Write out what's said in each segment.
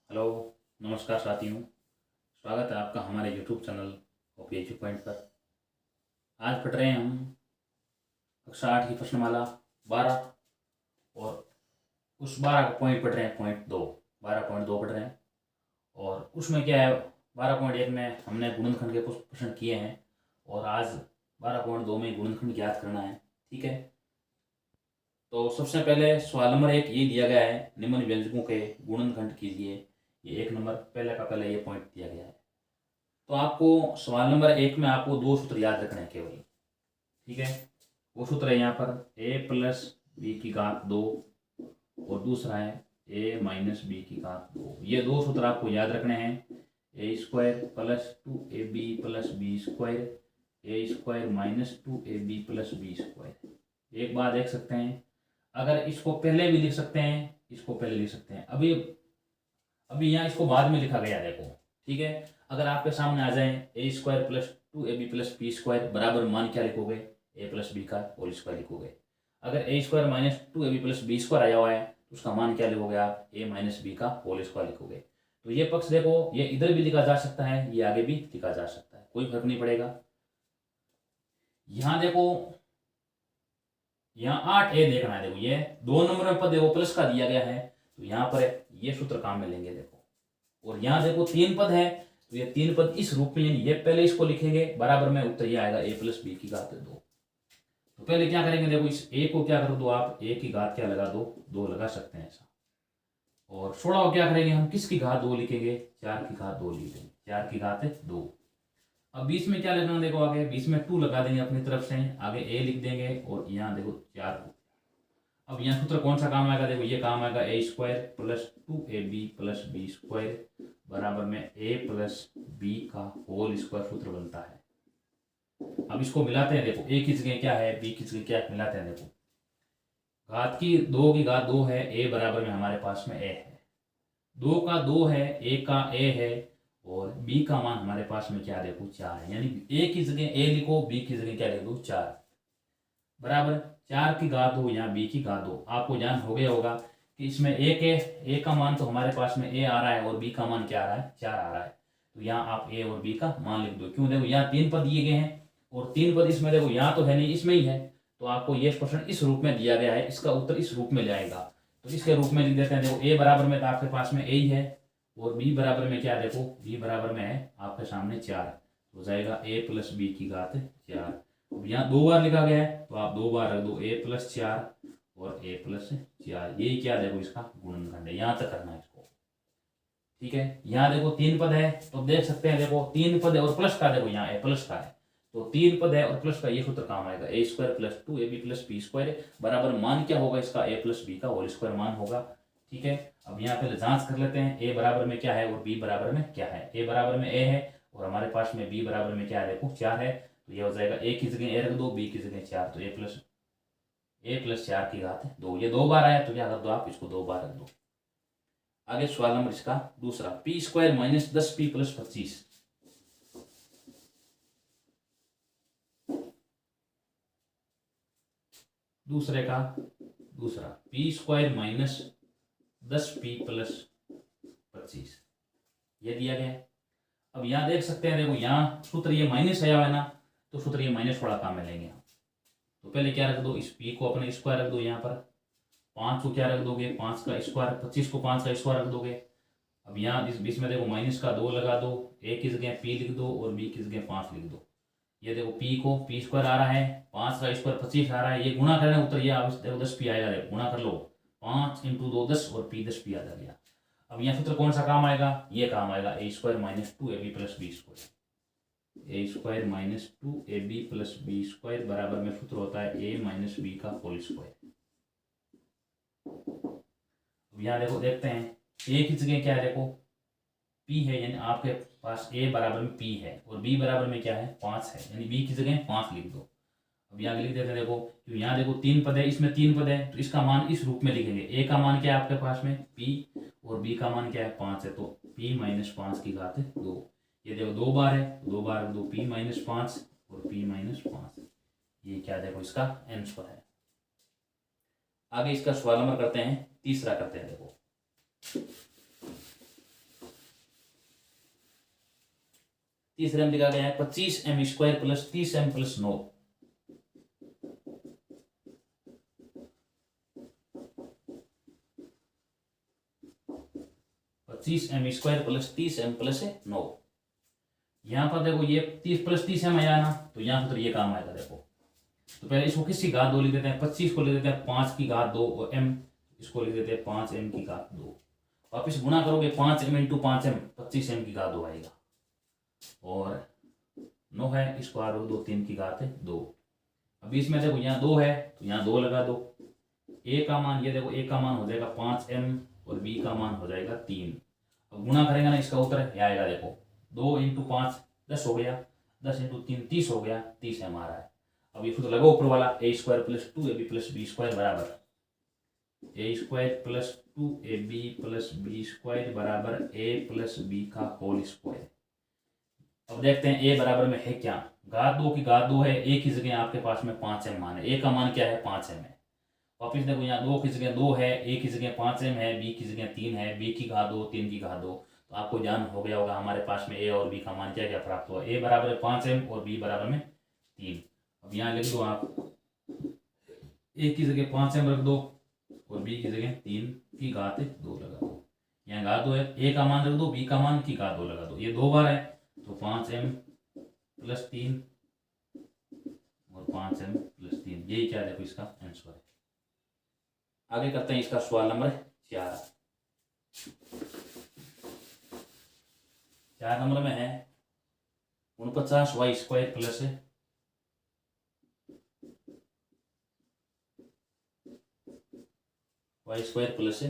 Hello, नमस्कार साथियों। स्वागत है आपका हमारे यूट्यूब चैनल ओपीएचयू पॉइंट पर। आज पढ़ रहे हैं हम कक्षा 8 की प्रश्नमाला 12 और उस 12 का पॉइंट पढ़ रहे हैं, पॉइंट 2, 12.2 पढ़ रहे हैं। और उसमें क्या है, 12.1 में हमने गुणनखंड के कुछ प्रश्न किए हैं और आज 12.2 में गुणनखंड ज्ञात करना है। ठीक है, तो सबसे पहले सवाल नंबर 1 ये दिया गया है, निम्न व्यंजकों के गुणनखंड कीजिए। ये 1 नंबर पहले का पहले ये पॉइंट दिया गया है। तो आपको सवाल नंबर 1 में आपको दो सूत्र याद रखने हैं केवल। ठीक है, वो सूत्र है यहाँ पर a प्लस बी की घात 2 और दूसरा है a माइनस बी की घात 2। ये दो सूत्र आपको याद रखने हैं। A square plus 2ab plus B square, a square minus 2ab plus B square. एक बात देख सकते हैं, अगर इसको पहले भी लिख सकते हैं, इसको पहले लिख सकते हैं। अभी यहाँ इसको बाद में लिखा गया, देखो। ठीक है, अगर आपके सामने आ जाए A square plus 2ab plus B square बराबर मान क्या लिखोगे, ए प्लस बी का होल स्क्वायर लिखोगे। अगर A square minus 2ab plus B square आया हुआ है तो उसका मान क्या लिखोगे आप, ए माइनस बी का होल स्क्वायर लिखोगे। तो ये पक्ष देखो, ये इधर भी लिखा जा सकता है, ये आगे भी लिखा जा सकता है, कोई फर्क नहीं पड़ेगा। यहाँ देखो, यहाँ 8a देखना है। देखो ये 2 नंबर में पद देखो प्लस का दिया गया है, तो यहाँ पर ये सूत्र काम में लेंगे। देखो, और यहाँ देखो 3 पद है, तो ये 3 पद इस रूप में, ये पहले इसको लिखेंगे बराबर में, उत्तर ये आएगा a प्लस बी की घात 2। तो पहले क्या करेंगे, देखो इस a को क्या कर दो आप, a की घात क्या लगा दो, 2 लगा सकते हैं ऐसा। और 16 को क्या करेंगे हम, किसकी घात 2 लिखेंगे, 4 की घात 2 लिख देंगे, 4 की घात 2। अब बीच में क्या लगना, देखो आगे बीच में 2 लगा देंगे अपनी तरफ से, आगे a लिख देंगे और यहाँ देखो 4। अब यहाँ सूत्र कौन सा काम आएगा, देखो ये काम आएगा a square plus 2ab plus B square बराबर में a प्लस बी का होल स्क्वायर सूत्र बनता है। अब इसको मिलाते हैं, देखो a की जगह क्या है, b की जगह क्या है, मिलाते हैं। देखो घात की 2 की घात 2 है, a बराबर में हमारे पास में a है, 2 का 2 है, a का a है और b का मान हमारे पास में क्या, देखो 4 है। यानी a की जगह a लिखो, b की जगह क्या लिख दो, 4 बराबर 4 की घात 2 यहाँ b की घात 2। आपको ध्यान हो गया होगा कि इसमें a का मान तो हमारे पास में a आ रहा है और b का मान क्या आ रहा है, 4 आ रहा है। तो यहाँ आप a और b का मान लिख दो। क्यों, देखो यहाँ 3 पद दिए गए हैं और 3 पद इसमें देखो यहाँ तो है नहीं, इसमें ही है। तो आपको ये प्रश्न इस रूप में दिया गया है, इसका उत्तर इस रूप में ले आएगा। तो इसके रूप में लिख देते हैं। देखो a बराबर में तो आपके पास में a ही है और b बराबर में क्या, देखो b बराबर में है आपके सामने 4, हो जाएगा a प्लस बी की घात 4। अब यहाँ 2 बार लिखा गया है तो आप 2 बार रख दो, a प्लस 4 और a प्लस 4। यही क्या, देखो इसका गुणनखंड है। यहाँ तक करना है इसको। ठीक है, यहाँ देखो 3 पद है तो देख सकते हैं, देखो 3 पद है और प्लस का, देखो यहाँ a प्लस का है तो 3 पद है और प्लस का, ये सूत्र काम आएगा a square plus 2ab plus B square बराबर मान क्या होगा इसका, a प्लस बी का होल स्क्वायर मान होगा। ठीक है, अब यहाँ पहले जांच कर लेते हैं, a बराबर में क्या है और b बराबर में क्या है। a बराबर में a है और हमारे पास में b बराबर में क्या है, देखो 4 है। तो ये हो जाएगा a की जगह a रख दो, b की जगह 4, तो a प्लस 4 की घात 2। ये 2 बार आया तो क्या कर दो आप, इसको 2 बार रख दो। आगे सवाल नंबर इसका दूसरा, P square minus 10p plus 25। दूसरे का दूसरा, P square minus 10p plus 25 ये दिया गया है। अब यहाँ देख सकते हैं, देखो यहाँ सूत्र ये माइनस आया हुआ है ना, तो सूत्र ये माइनस वाला काम में लेंगे हम। तो पहले क्या रख दो, इस p को अपने स्क्वायर रख दो, यहाँ पर 5 को क्या रख दोगे, 5 का स्क्वायर, 25 को 5 का स्क्वायर रख दोगे। अब यहाँ इस बीच में देखो माइनस का 2 लगा दो, a की जगह p लिख दो और b की जगह 5 लिख दो। ये देखो p को p स्क्वायर आ रहा है, 5 का स्क्वायर 25 आ रहा है, ये गुणा करना उत्तर ये देखो 10p आएगा। देखो गुणा कर लो, 5 इंटू 2 10 और p 10p आ गया। अब यहाँ सूत्र कौन सा काम आएगा, ये काम आएगा a square minus 2ab plus B square. A square minus 2ab plus B square बराबर में सूत्र होता है a माइनस बी का होल स्क्वायर। अब यहाँ देखो देखते हैं, a की जगह क्या है, देखो p है, यानी आपके पास a बराबर में p है और b बराबर में क्या है, 5 है, यानी b की जगह 5 लिख दो। अब यहाँ लिख देते हैं, देखो क्योंकि यहाँ देखो 3 पद है, इसमें 3 पद है तो इसका मान इस रूप में लिखेंगे। a का मान क्या है आपके पास में p और b का मान क्या है 5 है, तो p माइनस 5 की घात 2। ये देखो 2 बार है, 2 बार दो p माइनस 5 और p माइनस 5। ये क्या, देखो इसका आंसर है। आगे इसका सवाल नंबर करते हैं, तीसरा करते हैं। देखो तीसरे में लिखा गया है 25m² plus 30m plus 9। (25m² plus 30m plus 9). यहाँ पर देखो ये 30 प्लस 30m आया ना, तो यहाँ पर तो ये काम आएगा। देखो तो पहले इसको किसकी घात 2 लिख देते हैं, 25 को लिख देते हैं 5 की घात 2 और m इसको लिख देते हैं 5m की घात 2। वापिस गुणा करोगे 5m इंटू 5m 25m की घात 2 आएगा। और 9 है, इसको आगे 2 3 की घात 2। अब इसमें देखो यहाँ 2 है तो यहाँ 2 लगा दो। a का मान, ये देखो a का मान हो जाएगा 5m और b का मान हो जाएगा 3। अब गुणा करेंगे ना, इसका उत्तर ये आएगा। देखो 2 इंटू 5 10 हो गया, 10 इंटू 3 30 हो गया, 30m आ रहा है। अब ये सूत्र लगाओ ऊपर वाला, a² plus 2ab plus b² बराबर a² plus 2ab plus b² बराबर a प्लस b का होल स्क्वायर। अब देखते हैं a बराबर में है क्या, घात 2 की घात 2 है, a की जगह आपके पास में 5m मान है, a का मान क्या है 5m है। वापिस देखो यहाँ 2 की जगह 2 है, a की जगह 5m है, b की जगह 3 है, b की घात 2 3 की घात 2। तो आपको ज्ञान हो गया होगा हमारे पास में a और b का मान क्या क्या प्राप्त हुआ। a बराबर है 5m और b बराबर में 3। अब यहाँ लिख दो आप, a की जगह 5m रख दो और b की जगह 3 की घात 2 लगा दो। यहाँ घात 2 है, a का मान रख दो, b का मान की घात 2 लगा दो। ये 2 बार है तो 5m प्लस 3 और 5m प्लस 3, यही क्या देखो इसका आंसर है। आगे करते हैं इसका सवाल नंबर 4। 4 नंबर में है 49y² plus y² plus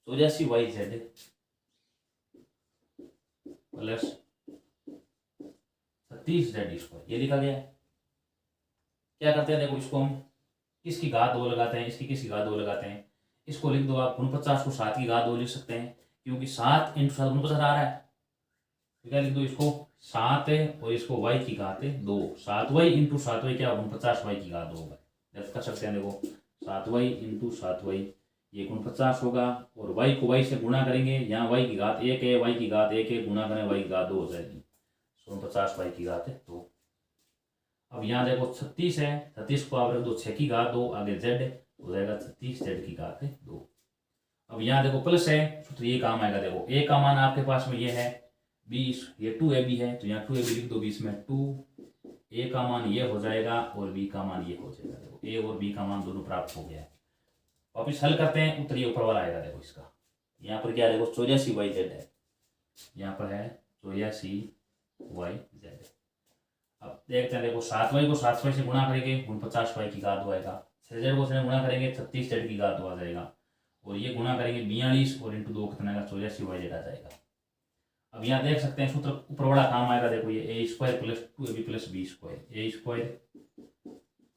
84yz plus 36z², ये लिखा गया है। क्या करते हैं देखो, इसको हम किसकी घात 2 लगाते हैं, इसकी किसकी घात 2 लगाते हैं। इसको लिख दो आप 49 को 7 की घात 2 लिख सकते हैं, क्योंकि 7 इंटू 7 49 आ रहा है। तो क्या लिख दो इसको 7 है और इसको y की घात 2, 7y इंटू 7y क्या 49y की घात 2 होगा। जब कर सकते हैं देखो 7y इंटू 7y ये 49 होगा और y को y से गुणा करेंगे, यहाँ y की घात 1 है, y की घात 1 है, गुणा करें y की घात 2 हो जाएगी, 49y की घात 2। अब यहाँ देखो 36 है, 36 को आप रख दो 6 की घात 2, आगे z हो जाएगा 36z की घात 2। अब यहाँ देखो प्लस है, सूत्र ये काम आएगा। देखो a का मान आपके पास में ये है 20, ये 2ab है तो यहाँ 2ab लिख दो 20 में 2, a का मान ये हो जाएगा और b का मान ये हो जाएगा। देखो a और b का मान दोनों प्राप्त हो गया है। वापिस हल करते हैं, उत्तर ये ऊपर वाला आएगा। देखो इसका यहाँ पर क्या देखो 84yz है, यहाँ पर है 84yz। अब देखते हैं देखो 7y को 7y से गुणा करेंगे 49y की घात 2 आएगा, 6z को से गुणा करेंगे 36z की घात 2 आ जाएगा, और ये गुणा करेंगे 42 और इंटू 2 कितना आएगा 84yz आ जाएगा। अब यहाँ देख सकते हैं सूत्र ऊपर वाला काम आएगा। देखो ये a² plus 2ab plus b², a²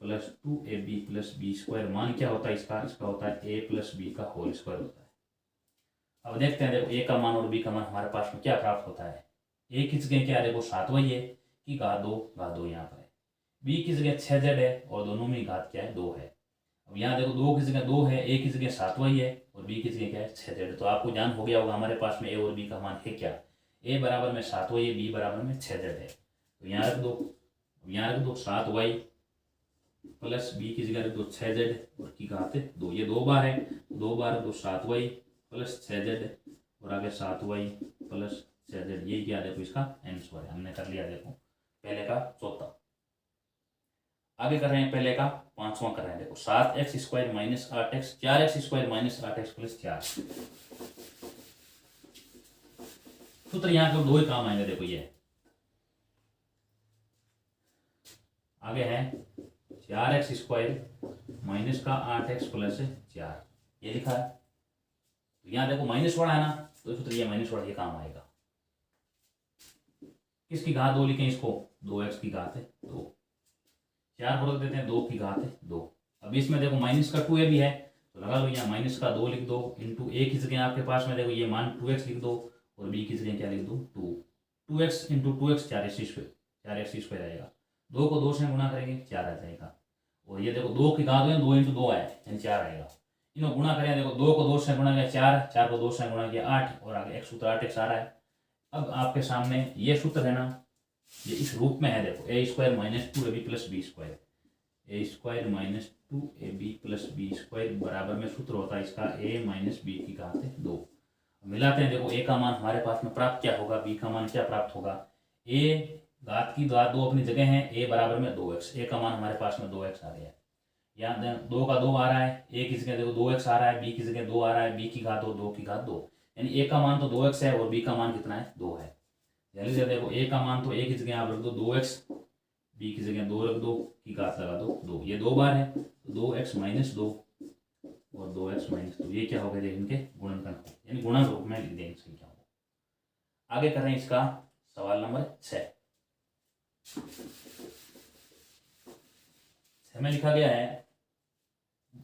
plus 2ab plus b² मान क्या होता है इसका, इसका होता है a प्लस b का होल स्क्वायर होता है। अब देखते हैं देखो a का मान और b का मान हमारे पास में क्या प्राप्त होता है। a की जगह क्या है देखो 7y है की घात 2 यहाँ पर है, b की जगह 6z है और दोनों में घात क्या है 2 है। अब यहाँ देखो 2 की जगह 2 है, a की जगह 7y है और b की जगह क्या है 6z। तो आपको ज्ञान हो गया होगा हमारे पास में a और b का मान है क्या, a बराबर में 7y है, b बराबर में 6z है। तो यहाँ रख दो 7y प्लस b की जगह रख दो 6z और की घात 2, ये 2 बार है, 2 बार रख दो 7y प्लस 6z और आगे 7y प्लस 6z, ये क्या देखो इसका आंसर है। हमने कर लिया देखो पहले का चौथा। आगे कर रहे हैं पहले का पांचवा कर रहे हैं। देखो 7x² minus 8x 4x² minus 8x plus 4। सूत्र यहाँ के 2 ही काम आएंगे। देखो ये आगे है 4x² माइनस का 8x प्लस 4, ये लिखा है। तो यहाँ देखो माइनस वाला है ना, तो सूत्र ये माइनस वाला ये काम आएगा। किसकी घात 2 लिखें इसको, 2x की घात 2, 4 को रख देते हैं 2 की घात 2। अब इसमें देखो माइनस का 2a भी है तो लगा लो यहाँ माइनस का 2 लिख दो, इंटू a की जगह आपके पास में देखो ये मान 2x लिख दो और b की जगह क्या लिख दो 2, 2x इंटू 2x 4x² आएगा, 2 को 2 से गुणा करेंगे 4 आ जाएगा। और ये देखो 2 की घात 2 इंटू 2 आया यानी 4 आएगा। इन्हों गुणा करें, देखो 2 को 2 से गुणा किया 4, 4 को 2 से गुणा किया 8 और आगे एक सूत्र 8x आ रहा है। अब आपके सामने ये सूत्र है ना, ये इस रूप में है, देखो a square minus 2ab plus B square, a square minus 2ab plus B square बराबर में सूत्र होता है इसका a माइनस बी की घात 2। मिलाते हैं, देखो a का मान हमारे पास में प्राप्त क्या होगा, b का मान क्या प्राप्त होगा। a घात की घात 2 अपनी जगह है, a बराबर में 2x, a का मान हमारे पास में 2x आ गया। यहाँ 2 का 2 आ रहा है, a की जगह देखो 2x आ रहा है, b की जगह 2 आ रहा है, b की घात 2 की घात 2, यानी a का मान तो 2x है और b का मान कितना है 2 है। जल्दी से देखो a का मान तो a की जगह आप रख दो 2x, b की जगह 2 रख दो, की घात लगा दो 2, ये 2 बार है तो 2x माइनस 2 और 2x माइनस 2, ये क्या हो गया, इनके गुणनखंड यानी गुणन रूप में लिख देंगे संख्या को। आगे कर रहे हैं इसका सवाल नंबर 6 में लिखा गया है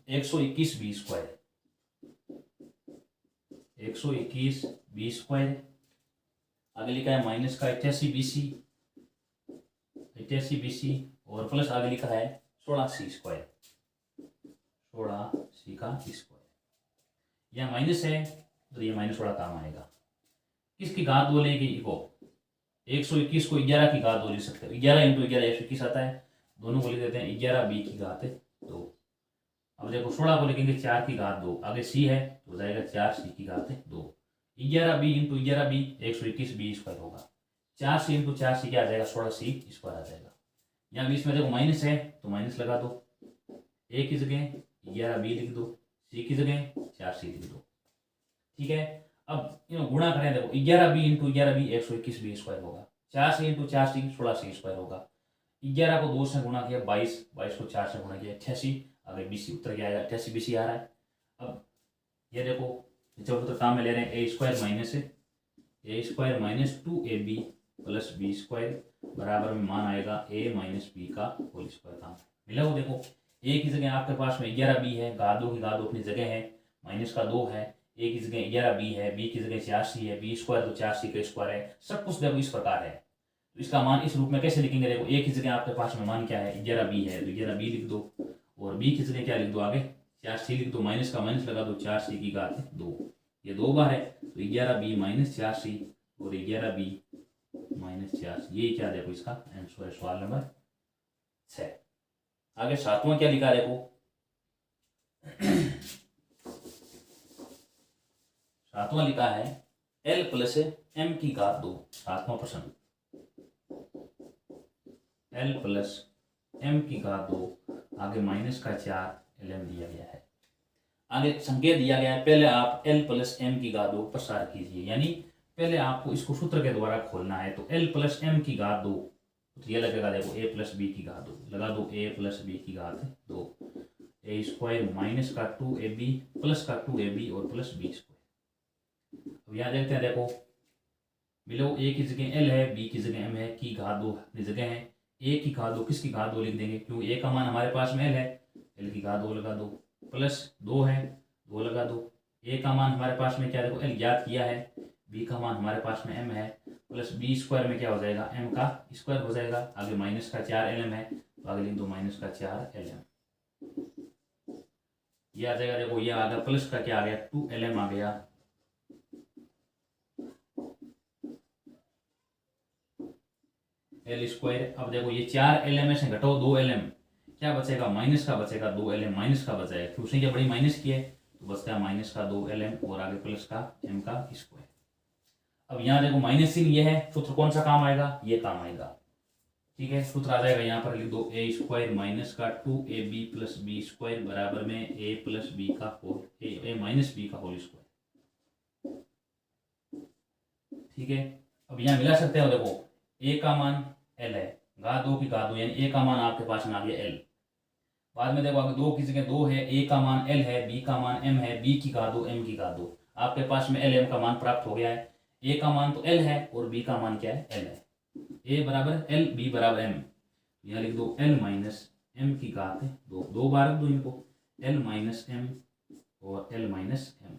121 बी स्क्वायर, 121 बी स्क्वायर। आगे लिखा है माइनस का 88 बीसी और प्लस आगे लिखा है 16 सी स्क्वायर, 16 सी का स्क्वायर। यह माइनस है तो ये माइनस थोड़ा काम आएगा। किसकी घात 2 लेंगे, इको 121 को 11 की घात 2 लिख सकते हो, 11 इंटू 11 121 आता है, दोनों को लिख देते हैं 11 बी की घात 2। अब देखो 16 को लिखेंगे 4 की घात 2, आगे सी है तो हो जाएगा 4 सी की घात 2। 11 B into 11 B 121 B square होगा, 4 सी इंटू 4 सी क्या आ जाएगा 16 सी स्क्वायर आ जाएगा। यहाँ बीच में देखो माइनस है तो माइनस लगा दो, ए की जगह 11 बी लिख दो, सी की जगह 4 सी लिख दो, ठीक है। अब गुणा करें, देखो 11 B into 11 B 121 B square होगा, 4 सी इंटू 4 सी 16 सी स्क्वायर होगा। 11 को 2 से गुणा किया 22, 22 को 4 से गुणा किया 88, अगर बीसी उत्तर क्या आएगा 88 बीसी आ रहा है। अब ये देखो चौहत्तर काम में ले रहे हैं a square minus 2ab plus B square बराबर में मान आएगा a माइनस बी का होल स्क्वायर। काम मिला वो, देखो a की जगह आपके पास में 11 बी है, घात 2 की घात 2 अपनी जगह है, माइनस का 2 है, a की जगह 11 बी है, b की जगह 4 सी है, बी स्क्वायर तो 4 सी का स्क्वायर है, सब कुछ देखो इस प्रकार है। तो इसका मान इस रूप में कैसे लिखेंगे, देखो a की जगह आपके पास में मान क्या है 11 बी है तो 11 बी लिख दो, और b की जगह क्या लिख दो आगे 4 सी लिख दो, माइनस का माइनस लगा दो 4 सी की घात 2, ये 2 बार है तो 11 बी माइनस 4 सी और 11 बी माइनस 4 सी, ये क्या देखो इसका आंसर है सवाल नंबर 6। आगे 7वां क्या लिखा देखो 7वां लिखा है l प्लस m की घात 2। 7वां प्रश्न l प्लस m की घात 2, आगे माइनस का 4 lm दिया गया है, आगे संकेत दिया गया है। पहले आप l प्लस m की घात 2 प्रसार कीजिए, यानी पहले आपको इसको सूत्र के द्वारा खोलना है। तो l प्लस m की घात 2 तो ये लगेगा देखो a प्लस बी की घात 2, लगा दो a प्लस बी की घात 2, a स्क्वायर माइनस का 2ab प्लस का 2ab और प्लस बी स्क्वायर। अब यहाँ देखते हैं, देखो मिलो a की जगह l है, b की जगह m है, की घात 2 अपनी जगह है, a की घात 2 किसकी घात 2 लिख देंगे क्योंकि a का मान हमारे पास में l है, l की घात 2 लगा दो, प्लस 2 है 2 लगा दो, a का मान हमारे पास में क्या देखो l ज्ञात किया है, b का मान हमारे पास में m है, प्लस बी स्क्वायर में क्या हो जाएगा m का स्क्वायर हो जाएगा, आगे माइनस का 4 lm है तो आगे लिख दो माइनस का 4 lm, ये आ जाएगा। देखो ये आ गया प्लस का क्या आ गया 2 lm आ गया, l स्क्वायर। अब देखो ये 4 lm से घटाओ 2 lm, क्या बचेगा माइनस का बचेगा 2 lm, माइनस का बचाएगा क्योंकि संख्या बड़ी माइनस की है तो बचता है माइनस का 2 lm और आगे प्लस का m का स्क्वायर। अब यहाँ देखो माइनस चिन्ह ये है, सूत्र कौन सा काम आएगा, ये काम आएगा, ठीक है। सूत्र आ जाएगा यहाँ पर लिख दो a स्क्वायर माइनस का 2ab प्लस बी स्क्वायर बराबर में a प्लस बी का होल a माइनस बी का होल स्क्वायर, ठीक है। अब यहाँ मिला सकते हो, देखो a का मान l है, घात 2 की घात 2 यानी a का मान आपके पास में आ गया l, बाद में देखो अगर 2 की जगह 2 है, a का मान l है, b का मान m है, b की घात 2 m की घात 2, आपके पास में l m का मान प्राप्त हो गया है। a का मान तो l है और b का मान क्या है l है, a बराबर l b बराबर m, यहाँ लिख दो l माइनस m की घात 2, 2 बार रख दो इनको, l माइनस m और l minus m,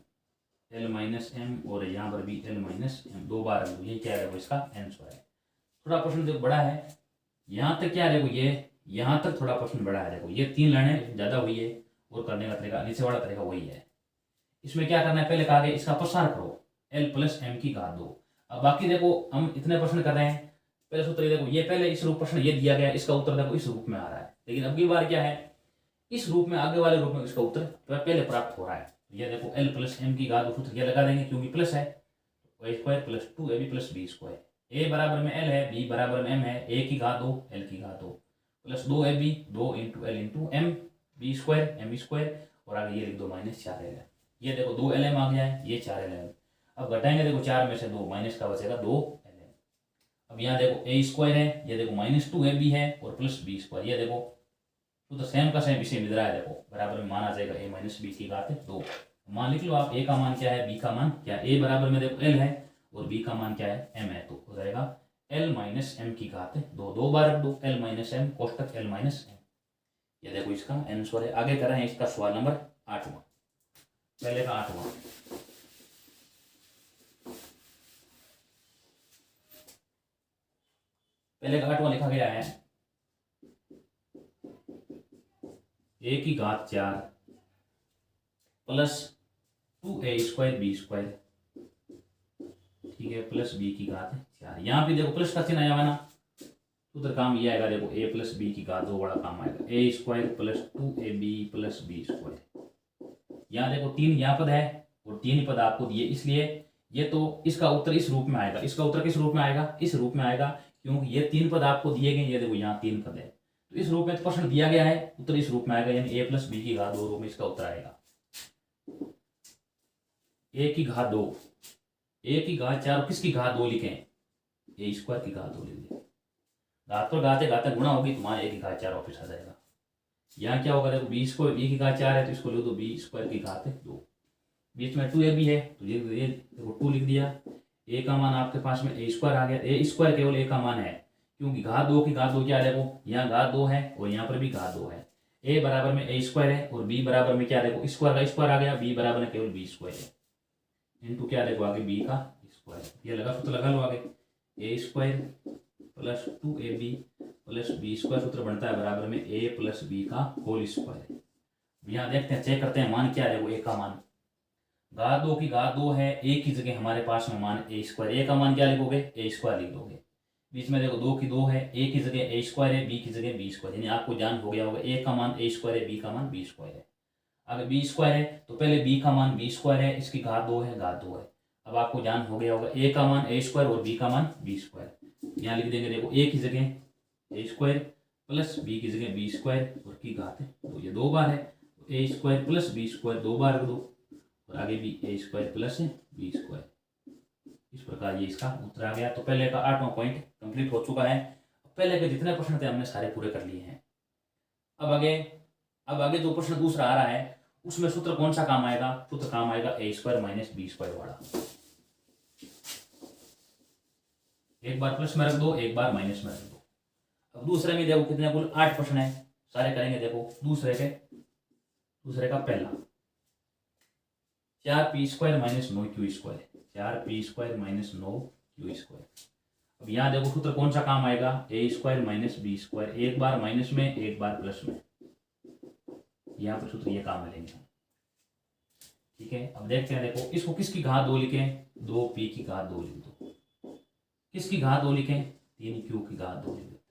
l minus m और यहाँ पर भी l माइनस m 2 बार रख दो, ये क्या है वो इसका आंसर है। थोड़ा प्रश्न देखो बड़ा है, यहाँ तक क्या देखो ये यहाँ तक थोड़ा प्रश्न बड़ा है, देखो ये 3 लाइनें ज़्यादा हुई है और करने का तरीका नीचे वाला तरीका वही है। इसमें क्या करना है, पहले कहा गया इसका प्रसार करो l प्लस m की घात 2। अब बाकी देखो हम इतने प्रश्न कर रहे हैं पहले सूत्र ये देखो, ये पहले इस रूप प्रश्न ये दिया गया, इसका उत्तर देखो इस रूप में आ रहा है, लेकिन अब की बार क्या है, इस रूप में, आगे वाले रूप में इसका उत्तर पहले प्राप्त हो रहा है। ये देखो l प्लस एम की घात सूत्र ये लगा देंगे क्योंकि प्लस है, a square plus 2ab plus b square, a बराबर में l है, b बराबर में m है, a की घात 2 l की घात 2 plus 2ab 2 into l into M B square M square, और आगे ये लिख दो माइनस 4l। ये देखो 2lm आ गया है, ये 4lm। अब घटाएंगे देखो 4 में से 2 माइनस का बचेगा 2lm। अब यहाँ देखो a स्क्वायर है, ये देखो माइनस 2ab है और प्लस b स्क्वायर, ये देखो तो सेम का सेम इसे मिल रहा है, देखो बराबर में माना जाएगा a माइनस बी की घात 2। मान लिख लो आप, a का मान क्या है, b का मान क्या है, a बराबर में देखो l है और b का मान क्या है, m है, तो हो जाएगा l माइनस एम की घात 2, 2 बार रख दो l माइनस एम कोष्टक l माइनस एम। ये देखो इसका आंसर है। आगे कर रहे हैं इसका सवाल नंबर 8वां, पहले का 8वां। पहले का 8वां लिखा गया है a की घात 4 plus 2a square B square, ठीक है, प्लस b की घात 4। यहाँ पे देखो प्लस का चिन्ह आया हुआ ना, सूत्र काम ये आएगा, देखो a प्लस बी की घात 2 बड़ा काम आएगा, a square plus 2ab plus b square. यहाँ देखो 3 यहाँ पद है और 3 ही पद आपको दिए, इसलिए ये तो इसका उत्तर इस रूप में आएगा। इसका उत्तर किस रूप में आएगा, इस रूप में आएगा, क्योंकि ये 3 पद आपको दिए गए। ये देखो यहाँ 3 पद है, तो इस रूप में प्रश्न दिया गया है, उत्तर इस रूप में आएगा, यानी a प्लस बी की घात 2 रूप में इसका उत्तर आएगा। a की घात 2, a की घात 4, किसकी घात 2 लिखें, a स्क्वायर की घात 2 लिख दें, घात पर घाते गुणा होगी, तुम्हारे a की घात 4 वापिस आ जाएगा। यहाँ क्या होगा, देखो b स्क्वायर, b की घात 4 है तो इसको लिख दो b स्क्वायर की घात 2, बीच में 2ab है तो ये देखो 2 लिख दिया। a का मान आपके पास में a स्क्वायर आ गया, a स्क्वायर केवल a का मान है, क्योंकि घात 2 की घात 2 क्या है, देखो यहाँ घात 2 है और यहाँ पर भी घात 2 है। a बराबर में a स्क्वायर है और b बराबर में क्या, देखो स्क्वायर का स्क्वायर आ गया, b बराबर में केवल b स्क्वायर है, इंटू क्या देखो आगे b का स्क्वायर। ये लगा सूत्र लगा लो आगे, a square plus 2ab plus b square, सूत्र बनता है बराबर में a प्लस b का होल स्क्वायर। यहाँ देखते हैं, चेक करते हैं मान क्या है, देखो a का मान, घात 2 की घात 2 है, a की जगह हमारे पास में मान a स्क्वायर, a का मान क्या लिखोगे, a स्क्वायर लिख दोगे। बीच में देखो 2 की 2 है, a की जगह a स्क्वायर है, b की जगह b स्क्वायर, यानी आपको जान हो गया होगा a का मान a स्क्वायर है, b का मान b स्क्वायर है। अगर b स्क्वायर है तो पहले b का मान b स्क्वायर है, इसकी घात 2 है, घात 2 है। अब आपको जान हो गया होगा a का मान a स्क्वायर और b का मान b स्क्वायर। यहाँ लिख देंगे, देखो a की जगह a स्क्वायर प्लस b की जगह b स्क्वायर और की घात है, तो ये 2 बार है, तो a square plus b square 2 बार रख दो और आगे भी a square plus b square. इस प्रकार ये इसका उत्तर आ गया। तो पहले का 8वां पॉइंट कंप्लीट हो चुका है। पहले के जितने प्रश्न थे हमने सारे पूरे कर लिए हैं। अब आगे जो प्रश्न दूसरा आ रहा है उसमें सूत्र कौन सा काम आएगा, सूत्र काम आएगा a square minus B square वाला। एक बार प्लस में रख दो, एक बार माइनस में रख दो। अब दूसरे में देखो कितने कुल 8 प्रश्न है, सारे करेंगे। देखो दूसरे का पहला 4p square minus 9q square, 4p square minus 9q square. अब यहाँ देखो सूत्र कौन सा काम आएगा, a square minus B square, एक बार माइनस में एक बार प्लस में, यहाँ पर सूत्र ये काम मिलेंगे। ठीक है, अब देखते हैं। देखो इसको किसकी घात 2 लिखें, 2p की घात 2 लिख दो। किसकी घात 2 लिखें, 3q की घात 2 लिख देते हैं।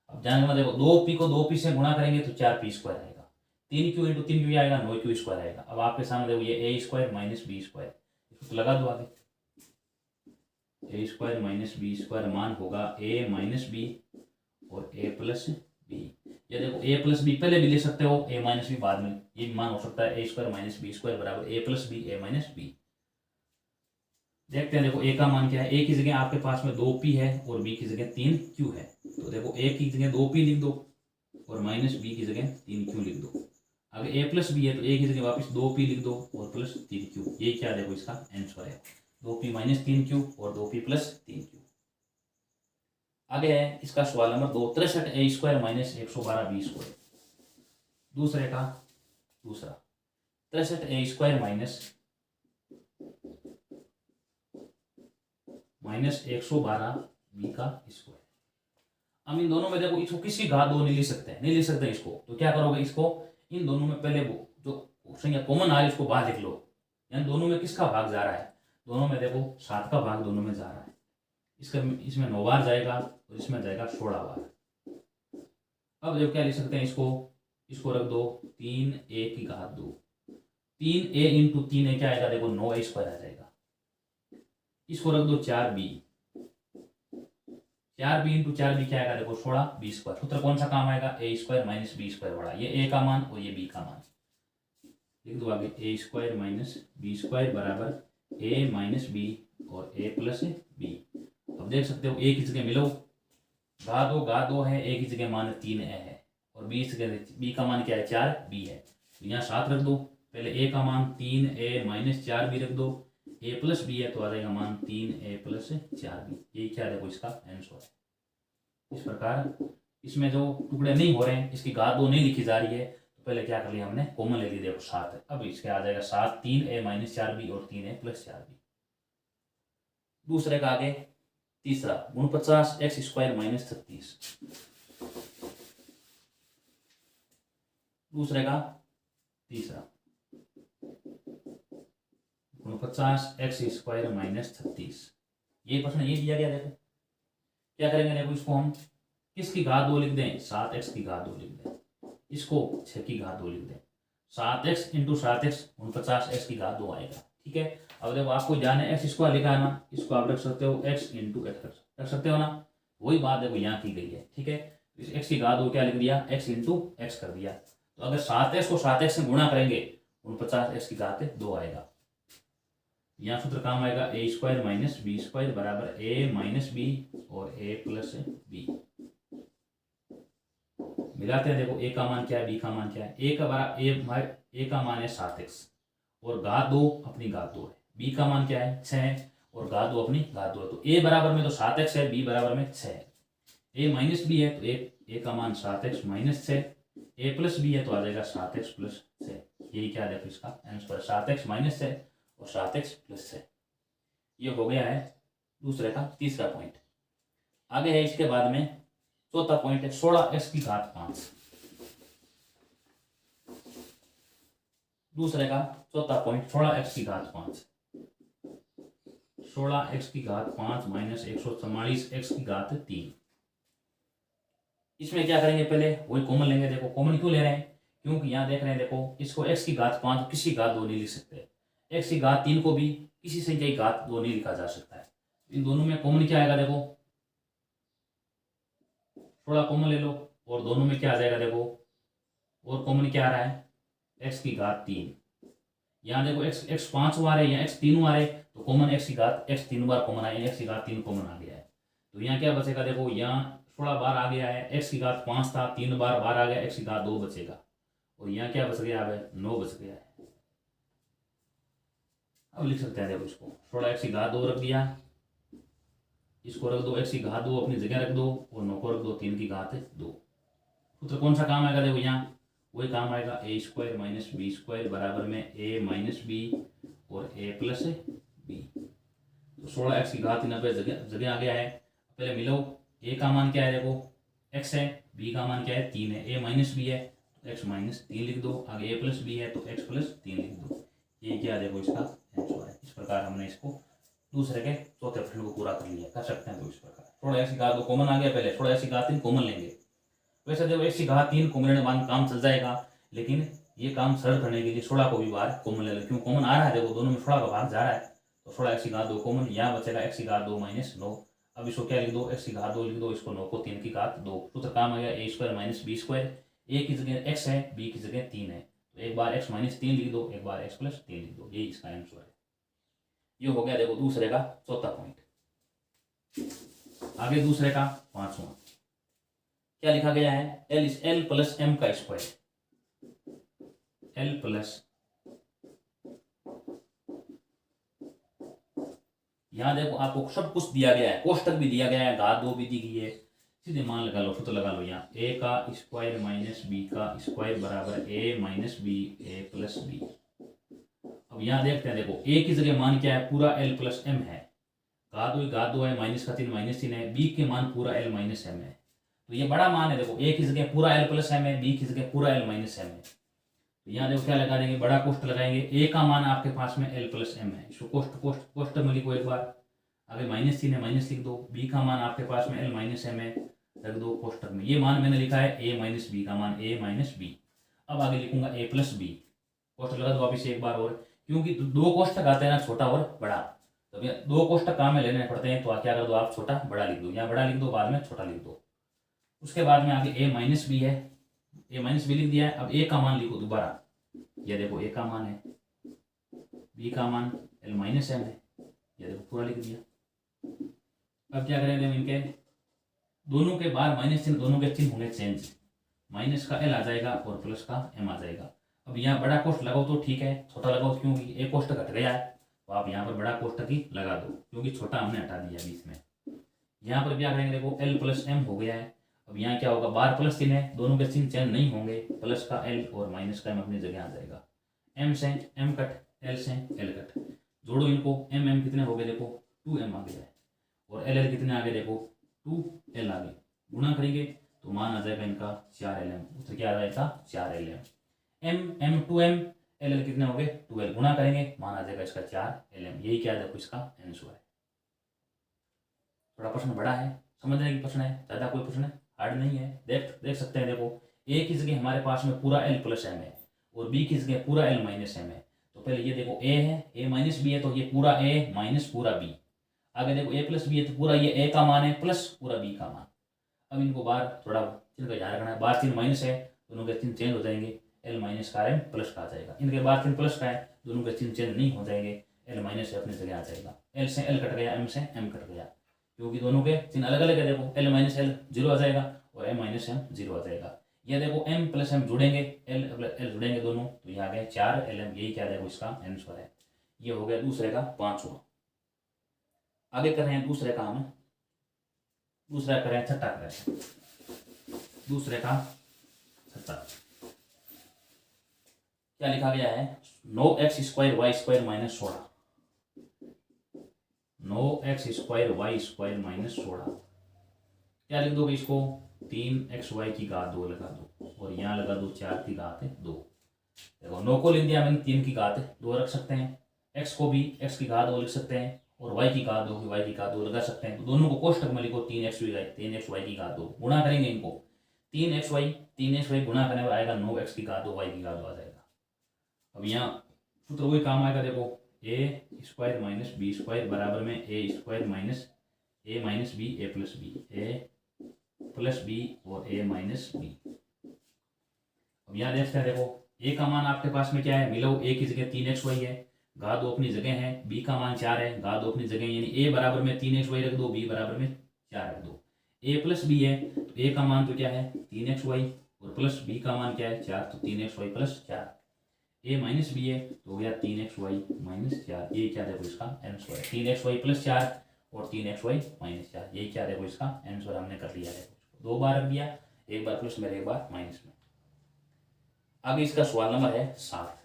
अब जाने में देखो 2p को 2p से गुणा करेंगे तो 4p स्क्वायर आएगा, 3q इंटू 3q आएगा, 9q स्क्वायर आएगा। अब आपके सामने देखो ये a square minus B square, इसको लगा दो आगे, a square minus B square मान होगा a माइनस बी और a प्लस बी। ये देखो a प्लस बी पहले भी ले सकते हो, a माइनस बी बाद में, ये भी मान हो सकता है a square minus B square बराबर a plus B a minus B. देखते हैं, देखो a का मान क्या है, a की जगह आपके पास में 2p है और b की जगह 3q है, तो देखो a की जगह 2p लिख दो और माइनस b की जगह 3q लिख दो। अगर a प्लस बी है तो a की जगह वापस 2p लिख दो और प्लस 3q। ये क्या देखो इसका आंसर है, 2p माइनस 3q और 2p प्लस 3q। आगे है इसका सवाल number 2, 63a square minus 112b square. दूसरा 63a स्क्वायर माइनस 112b का स्क्वायर। हम इन दोनों में देखो इसको किसी घात 2 नहीं ले सकते इसको, तो क्या करोगे, इसको इन दोनों में पहले वो जो संख्या कॉमन आ रही है उसको बाहर लिख लो। यानी दोनों में किसका भाग जा रहा है, दोनों में देखो 7 का भाग दोनों में जा रहा है, इसमें 9 बार जाएगा और इसमें जाएगा 16 बार। अब जब क्या लिख सकते हैं, इसको रख दो 3a की घात 2। 3a इंटू 3a क्या आएगा, देखो 9a स्क्वायर आ जाएगा। इसको रख दो 4b। 4b इंटू 4b क्या आएगा, देखो 16b स्क्वायर। सूत्र कौन सा काम आएगा, a square minus b square बड़ा, ये a का मान और ये b का मान। लिख दो आगे a square minus b square बराबर a माइनस b और a प्लस b। अब देख सकते हो a की जगह मिलो, घात 2 है, a की जगह मान 3a है और b की जगह b का मान क्या है, 4b है। तो यहाँ 7 रख दो, पहले a का मान 3a माइनस 4b रख दो, a प्लस b है तो आ जाएगा मान 3a प्लस 4b। ये क्या देखो इसका आंसर है। इस प्रकार इसमें जो टुकड़े नहीं हो रहे हैं, इसकी घात 2 नहीं लिखी जा रही है, तो पहले क्या कर लिया हमने, कॉमन ले ली, देखो 7 है। अब इसके आ जाएगा 7 3a माइनस 4b और 3a प्लस 4b। दूसरे का आगे तीसरा 49 x स्क्वायर माइनस 36। दूसरे का तीसरा 49 x स्क्वायर माइनस 36। ये प्रश्न ये दिया गया, देखो क्या करेंगे, देखो इसको हम किसकी घात 2 लिख दें, 7x की घात 2 लिख दें, इसको 6 की घात 2 लिख दें। 7x इंटू 7x 49x की घात 2 आएगा, ठीक है। अब देखो आपको ध्यान है x स्क्वायर लिखा है ना, इसको आप रख सकते हो x इंटू एक्स रख सकते हो ना, वही बात देखो यहाँ की गई है, ठीक है। इस x की घात 2 क्या लिख दिया, x इंटू एक्स कर दिया। तो अगर 7x को 7x से गुणा करेंगे 49x की घात 2 आएगा। यहाँ सूत्र काम आएगा a square minus b square बराबर a माइनस b और a प्लस b। मिलाते हैं, देखो a का मान क्या है, b का मान क्या है। a का मान है 7x और घात 2 अपनी घात 2 है। b का मान क्या है, 6 है और घात 2 अपनी घात 2 है। तो a बराबर में तो 7x है, b बराबर में 6 है। a माइनस b है तो a का मान 7x minus 6, a plus b है तो आ जाएगा 7x प्लस 6। यही क्या देखो इसका आंसर, 7x माइनस 6 और 7x प्लस 6। ये हो गया है दूसरे का तीसरा पॉइंट। आगे है इसके बाद में चौथा पॉइंट है 16x की घात 5। दूसरे का चौथा पॉइंट 16x की घात 5। 16x की घात 5 माइनस 144x की घात 3। इसमें क्या करेंगे, पहले वही कॉमन लेंगे। देखो कॉमन क्यों ले रहे हैं, क्योंकि यहाँ देख रहे हैं, देखो इसको x की घात 5 किसी घात 2 नहीं लिख सकते, x की घात 3 को भी किसी संख्या की घात 2 नहीं लिखा जा सकता है। इन दोनों में कॉमन क्या आएगा, देखो 16 कॉमन ले लो और दोनों में क्या आ जाएगा, देखो और कॉमन क्या आ रहा है, x की घात 3। यहाँ देखो x 5 बार है या x 3 बार है, तो कॉमन x की घात x 3 बार कॉमन आया, x की घात 3 कॉमन आ गया है। तो यहाँ क्या बचेगा, देखो यहाँ 16 बार आ गया है, x की घात 5 था, 3 बार आ गया, x की घात 2 बचेगा और यहाँ क्या बच गया, अब 9 बच गया है। अब लिख सकते हैं, देखो इसको 16x की घात 2 रख दिया, इसको रख दो x की घात 2 अपनी जगह रख दो और 9 को रख दो 3 की घात 2। सूत्र कौन सा काम आएगा, देखो यहाँ वही काम आएगा, a square minus b square बराबर में a माइनस b और a प्लस b। तो 16x की घात 3 पे जगह आ गया है। पहले मिलो, a का मान क्या है, देखो x है, b का मान क्या है 3 है, a माइनस b है तो x माइनस 3 लिख दो, आगे a प्लस b है तो x प्लस 3 लिख दो। ये क्या देखो इसका आंसर है। इस प्रकार हमने इसको दूसरे के चौथे प्रश्न को पूरा कर लिया, कर सकते हैं। तो इस प्रकार 16x की घात 2 कॉमन आ गया, पहले 16x की घात 3 कॉमन लेंगे। वैसे देखो x की घात 3 कॉमन लेने बाद काम चल जाएगा, लेकिन ये काम सरल करने के लिए 16 को भी बाहर कॉमन ले लो, क्यों कॉमन आ रहा है, देखो दोनों में 16 का भाग जा रहा है। तो 16x की घात 2 कॉमन, यहाँ बचेगा x की घात 2 माइनस 9। अब इसको क्या लिख दो, x की घात 2 लिख दो, इसको 9 को 3 की घात 2। सूत्र काम आ गया a square minus b square. a की जगह x है, b की जगह 3 है, तो एक बार x माइनस 3 लिख दो, एक बार x प्लस 3 लिख दो। यही इसका आंसर है। ये हो गया देखो दूसरे का चौथा पॉइंट। आगे दूसरे का पांचवा क्या लिखा गया है, l प्लस m का स्क्वायर। l प्लस, यहाँ देखो आपको सब कुछ दिया गया है, कोष्टक भी दिया गया है, घात 2 भी दी गई है। सीधे मान लगा लो, सूत्र लगा लो। यहाँ a का स्क्वायर माइनस b का स्क्वायर बराबर a minus b a plus b। अब यहाँ देखते हैं, देखो a की जगह मान क्या है, पूरा l प्लस m है, घात 2 है, माइनस का 3 माइनस 3 है, b के मान पूरा l माइनस m है। तो ये बड़ा मान है, देखो a की जगह पूरा l प्लस m है, b की जगह पूरा l माइनस m है। तो यहाँ देखो क्या लगा देंगे, बड़ा कोष्ट लगाएंगे। a का मान आपके पास में l प्लस m है, इसको कोष्ट में लिखो एक बार। आगे माइनस चिन्ह है, माइनस लिख दो। बी का मान आपके पास में एल माइनस एम है, रख दो कोष्टक में। ये मान मैंने लिखा है ए माइनस बी का मान, ए माइनस बी। अब आगे लिखूंगा ए प्लस बी, कोष्टक लगा दो वापिस एक बार और, क्योंकि दो कोष्टक आते हैं ना, छोटा और बड़ा, तो दो कोष्टक काम में लेने पड़ते हैं, तो क्या कर दो आप छोटा बड़ा लिख दो, या बड़ा लिख दो बाद में छोटा लिख दो। उसके बाद में आगे ए माइनस बी है, ए माइनस बी लिख दिया है। अब ए का मान लिखो दोबारा, ये देखो ए का मान है, बी का मान एल माइनस एम है, ये देखो पूरा लिख दिया। अब क्या करेंगे हम, इनके दोनों के बाहर माइनस चिन्ह, दोनों के चिन्ह होंगे चेंज, माइनस का एल आ जाएगा और प्लस का एम आ जाएगा। अब यहाँ बड़ा कोष्ट लगाओ तो ठीक है, छोटा लगाओ क्योंकि एक कोष्ट घट गया है, तो आप यहाँ पर बड़ा कोष्टक ही लगा दो, क्योंकि छोटा हमने हटा दिया बीच में। यहाँ पर क्या करेंगे, देखो एल प्लस एम हो गया है। अब यहाँ क्या होगा, बार प्लस चिन्ह है, दोनों के चिन्ह चेंज नहीं होंगे, प्लस का एल और माइनस का एम अपनी जगह आ जाएगा। एम से एम कट, एल से एल कट, जोड़ो इनको, एम एम कितने हो गए देखो 2m आ गया है, और एल एल कितने आगे देखो 2l आगे, गुणा करेंगे तो मान आ जाएगा इनका 4lm, उत्तर क्या आ जाएगा 4lm। M M 2m, L L कितने हो गए 2l, गुणा करेंगे मान आ जाएगा इसका 4lm। यही क्या देखो इसका आंसर है। थोड़ा प्रश्न बड़ा है, समझने की प्रश्न है, ज़्यादा कोई प्रश्न हार्ड नहीं है। देख सकते हैं, देखो ए की जगह हमारे पास में पूरा एल प्लस एम है, और बी की जगह पूरा एल माइनस एम है। तो पहले ये देखो ए है, ए माइनस बी है, तो ये पूरा ए माइनस पूरा बी। आगे देखो ए प्लस बी है, तो पूरा ये ए का मान है प्लस पूरा बी का मान। अब इनको बाहर थोड़ा चिन्ह का ध्यान रखना है, बाहर चिन्ह माइनस है, दोनों के चिन्ह चेंज हो जाएंगे, एल माइनस का एम प्लस का आ जाएगा। इनके बाहर चिन्ह प्लस का है, दोनों के चिन्ह चेंज नहीं हो जाएंगे, एल माइनस से अपनी जगह आ जाएगा। एल से एल कट गया, एम से एम कट गया, क्योंकि दोनों के चिन्ह अलग अलग है। देखो एल माइनस एल 0 आ जाएगा और एम माइनस एम 0 आ जाएगा। ये देखो m प्लस एम जुड़ेंगे, एल एल जुड़ेंगे दोनों, तो यहाँ आ गए 4lm। यही क्या देखो इसका आंसर है। ये हो गया दूसरे का 5वां। आगे कर रहे हैं दूसरे का, हम दूसरा कर रहे हैं छठा, कर रहे हैं दूसरे का छठा। क्या लिखा गया है, 9x² y² minus 16, 9x² y² minus 16। क्या लिख दोगे इसको, 3xy की घात 2 लगा दो, और यहाँ लगा दो 4 की घात 2। देखो 9 को लिख दिया मैंने, 3 की घात 2 रख सकते हैं, x को भी x की घात 2 लिख सकते हैं, और y की घात 2 की y की घात 2 लगा सकते हैं। तो दोनों को कोष्टक में लिखो, 3xy की घात 2, गुणा करेंगे इनको, 3xy गुणा करने पर आएगा 9x की घात 2 y की घात 2 आ जाएगा। अब यहाँ सूत्र वही काम आएगा, देखो a² माइनस b² बराबर में a² minus a minus B, A plus B, A plus B और ए माइनस बी। अब यहाँ देखते हैं, देखो ए का मान आपके पास में क्या है, मिलो ए की जगह 3xy है, घात 2 अपनी जगह है, बी का मान 4 है, घात 2 अपनी जगह, यानी ए बराबर में 3xy रख दो, बी बराबर में 4 रख दो। ए प्लस बी है, तो ए का मान तो क्या है 3xy, और प्लस बी का मान क्या है 4, तो 3xy प्लस 4। ए माइनस बी है, तो हो गया 3xy माइनस 4। ये क्या देखो इसका आंसर है, 3xy प्लस 4 और 3xy माइनस 4। यही क्या देखो इसका आंसर हमने कर लिया है। 2 बार रख दिया, एक बार प्लस में, एक बार माइनस में। आगे इसका सवाल नंबर है 7।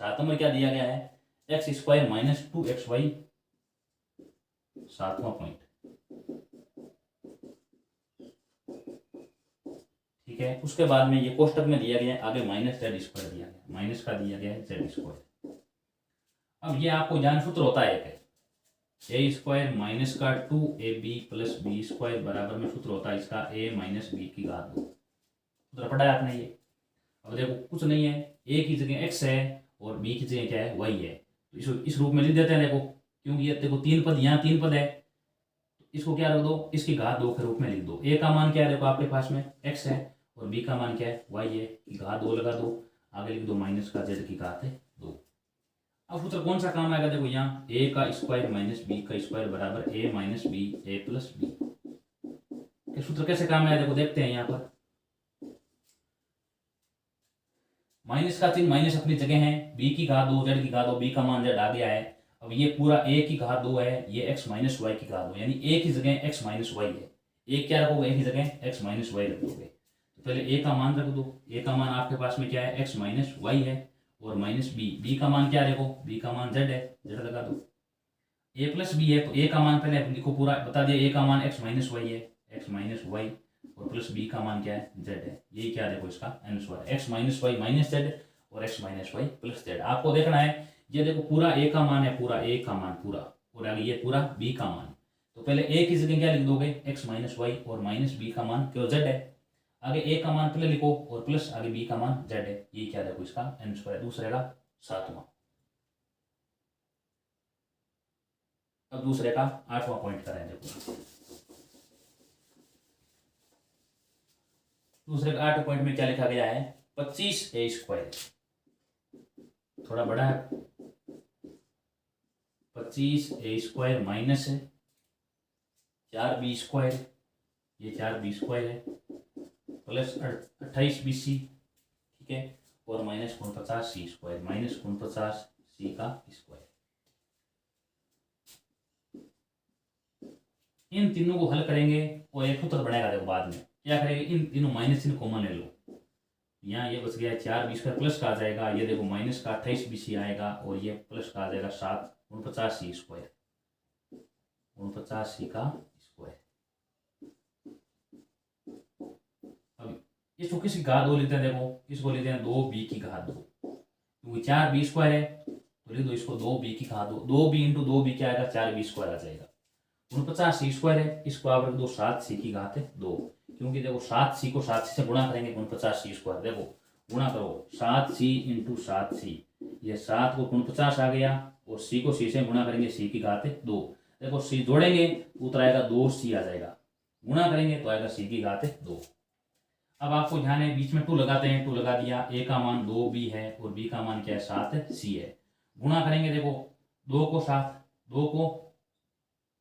7 नंबर क्या दिया गया है, x² माइनस 2xy, 7वां पॉइंट। ठीक है, उसके बाद में ये कोष्टक में दिया गया है, आगे माइनस z² दिया गया, माइनस का दिया गया है z²। अब ये आपको ज्ञान सूत्र होता है एक, a² माइनस का 2ab प्लस b² बराबर में सूत्र होता है इसका a माइनस बी की घात 2। सूत्र पढ़ा है आपने ये। अब देखो कुछ नहीं है, a की जगह x है और b की जगह क्या है y है, तो इस रूप में लिख देते हैं। देखो क्योंकि ये देखो 3 पद, यहाँ 3 पद है, इसको क्या रख दो, इसकी घात 2 के रूप में लिख दो। a का मान क्या है, देखो आपके पास में x है, और b का मान क्या है y है, की घात 2 लगा दो, आगे लिख दो माइनस का z की घात 2। अब सूत्र कौन सा काम आएगा, देखो यहाँ a का स्क्वायर माइनस b का स्क्वायर बराबर a minus B, A plus B. सूत्र कैसे काम आया, देखो देखते हैं। यहाँ पर माइनस का चिन्ह, माइनस अपनी जगह है, b की घात 2, z की घात 2, b का मान z आ गया है। अब ये पूरा a की घात 2 है, ये x माइनस वाई की घात 2, यानी a की जगह x माइनस वाई है। a क्या रखोगे, a की जगह x माइनस वाई रख दोगे। तो पहले a का मान रख दो, a का मान आपके पास में क्या है x माइनस वाई है, और माइनस b का मान क्या देखो, b का मान z है, z लगा दो। a प्लस बी है, तो a का मान पहले लिखो पूरा, बता दिया a का मान x माइनस वाई है, x माइनस वाई, और प्लस b का मान क्या है z है। ये क्या देखो इसका आंसर है, x minus Y minus z और x minus Y plus z। आपको देखना है ये देखो पूरा a का मान है, पूरा a का मान पूरा, और आगे ये पूरा b का मान। तो पहले a की जगह क्या लिख दोगे, x माइनस वाई, और माइनस b का मान क्यों z है। आगे a का मान पहले लिखो और प्लस आगे b का मान z है। ये क्या देखो इसका आंसर है, दूसरे का 7वां। अब दूसरे का 8वां पॉइंट करें। देखो दूसरे का 8 पॉइंट में क्या लिखा गया है, 25a², थोड़ा बड़ा है, 25a² माइनस 4b², ये 4b² है, प्लस 28bc, ठीक है, और माइनस 49c², माइनस 49c का स्क्वायर। इन तीनों को हल करेंगे और एक सूत्र बनेगा। देखो बाद में क्या करेंगे, इन तीनों माइनस चिन्ह कॉमन ले लो, यहाँ ये बच गया 4b² प्लस का आ जाएगा, ये देखो माइनस का 28bc आएगा, और ये प्लस का आ जाएगा 49c², 49c का स्क्वायर। अब इसको किसकी घात 2 लिखते हैं, देखो इसको लेते हैं 2b की घात 2, क्योंकि 4b² है तो लिख दो इसको 2b की घात 2, 2b इंटू 2b क्या आएगा, 4b² आ जाएगा। 49c² है, इसको आप रख दो 7c की घात 2, क्योंकि देखो 7c को 7c से गुणा करेंगे 49c², देखो गुणा करो 7c इंटू 7c, ये 7 को 49 आ गया, और c को c से गुणा करेंगे c की घात 2, देखो c जोड़ेंगे उत्तर आएगा 2c आ जाएगा, गुणा करेंगे तो आएगा c की घात 2। अब आपको ध्यान है बीच में 2 लगाते हैं, 2 लगा दिया, a का मान 2b है और b का मान क्या है 7c है, गुणा करेंगे, देखो 2 को 7, 2 को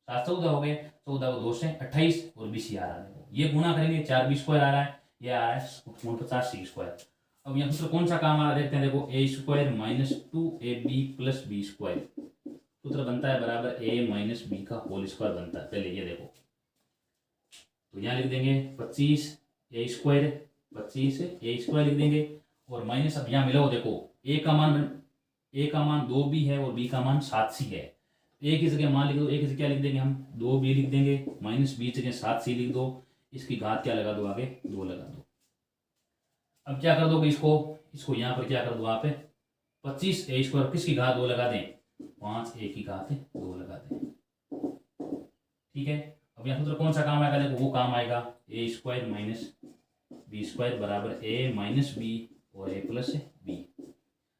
7 14 हो गए, 14 को 2 से 28 और bc आ रहा है, ये गुणा करेंगे 4b² आ रहा है, ये आ रहा है 49c²। अब यहाँ सूत्र कौन सा काम आ रहा है देखते हैं, देखो a² minus 2ab plus b², सूत्र बनता है बराबर a माइनस b का होल स्क्वायर बनता है। पहले ये देखो, तो यहाँ लिख देंगे 25a² 25a² लिख देंगे, और माइनस अब यहाँ मिलाओ, देखो a का मान 2b है और b का मान 7c है, a की जगह मान लिख दो, a की जगह क्या लिख देंगे हम 2b लिख देंगे, माइनस b जगह 7c लिख दो, इसकी घात क्या लगा दो, आगे 2 लगा दो। अब क्या कर दोगे, इसको यहाँ पर क्या कर दो आप 25a² किसकी घात 2 लगा दें, 5a की घात 2 लगा दें, ठीक है। अब यहाँ सूत्र कौन सा काम आएगा, देखो वो काम आएगा a² माइनस b² बराबर a माइनस b और a प्लस b।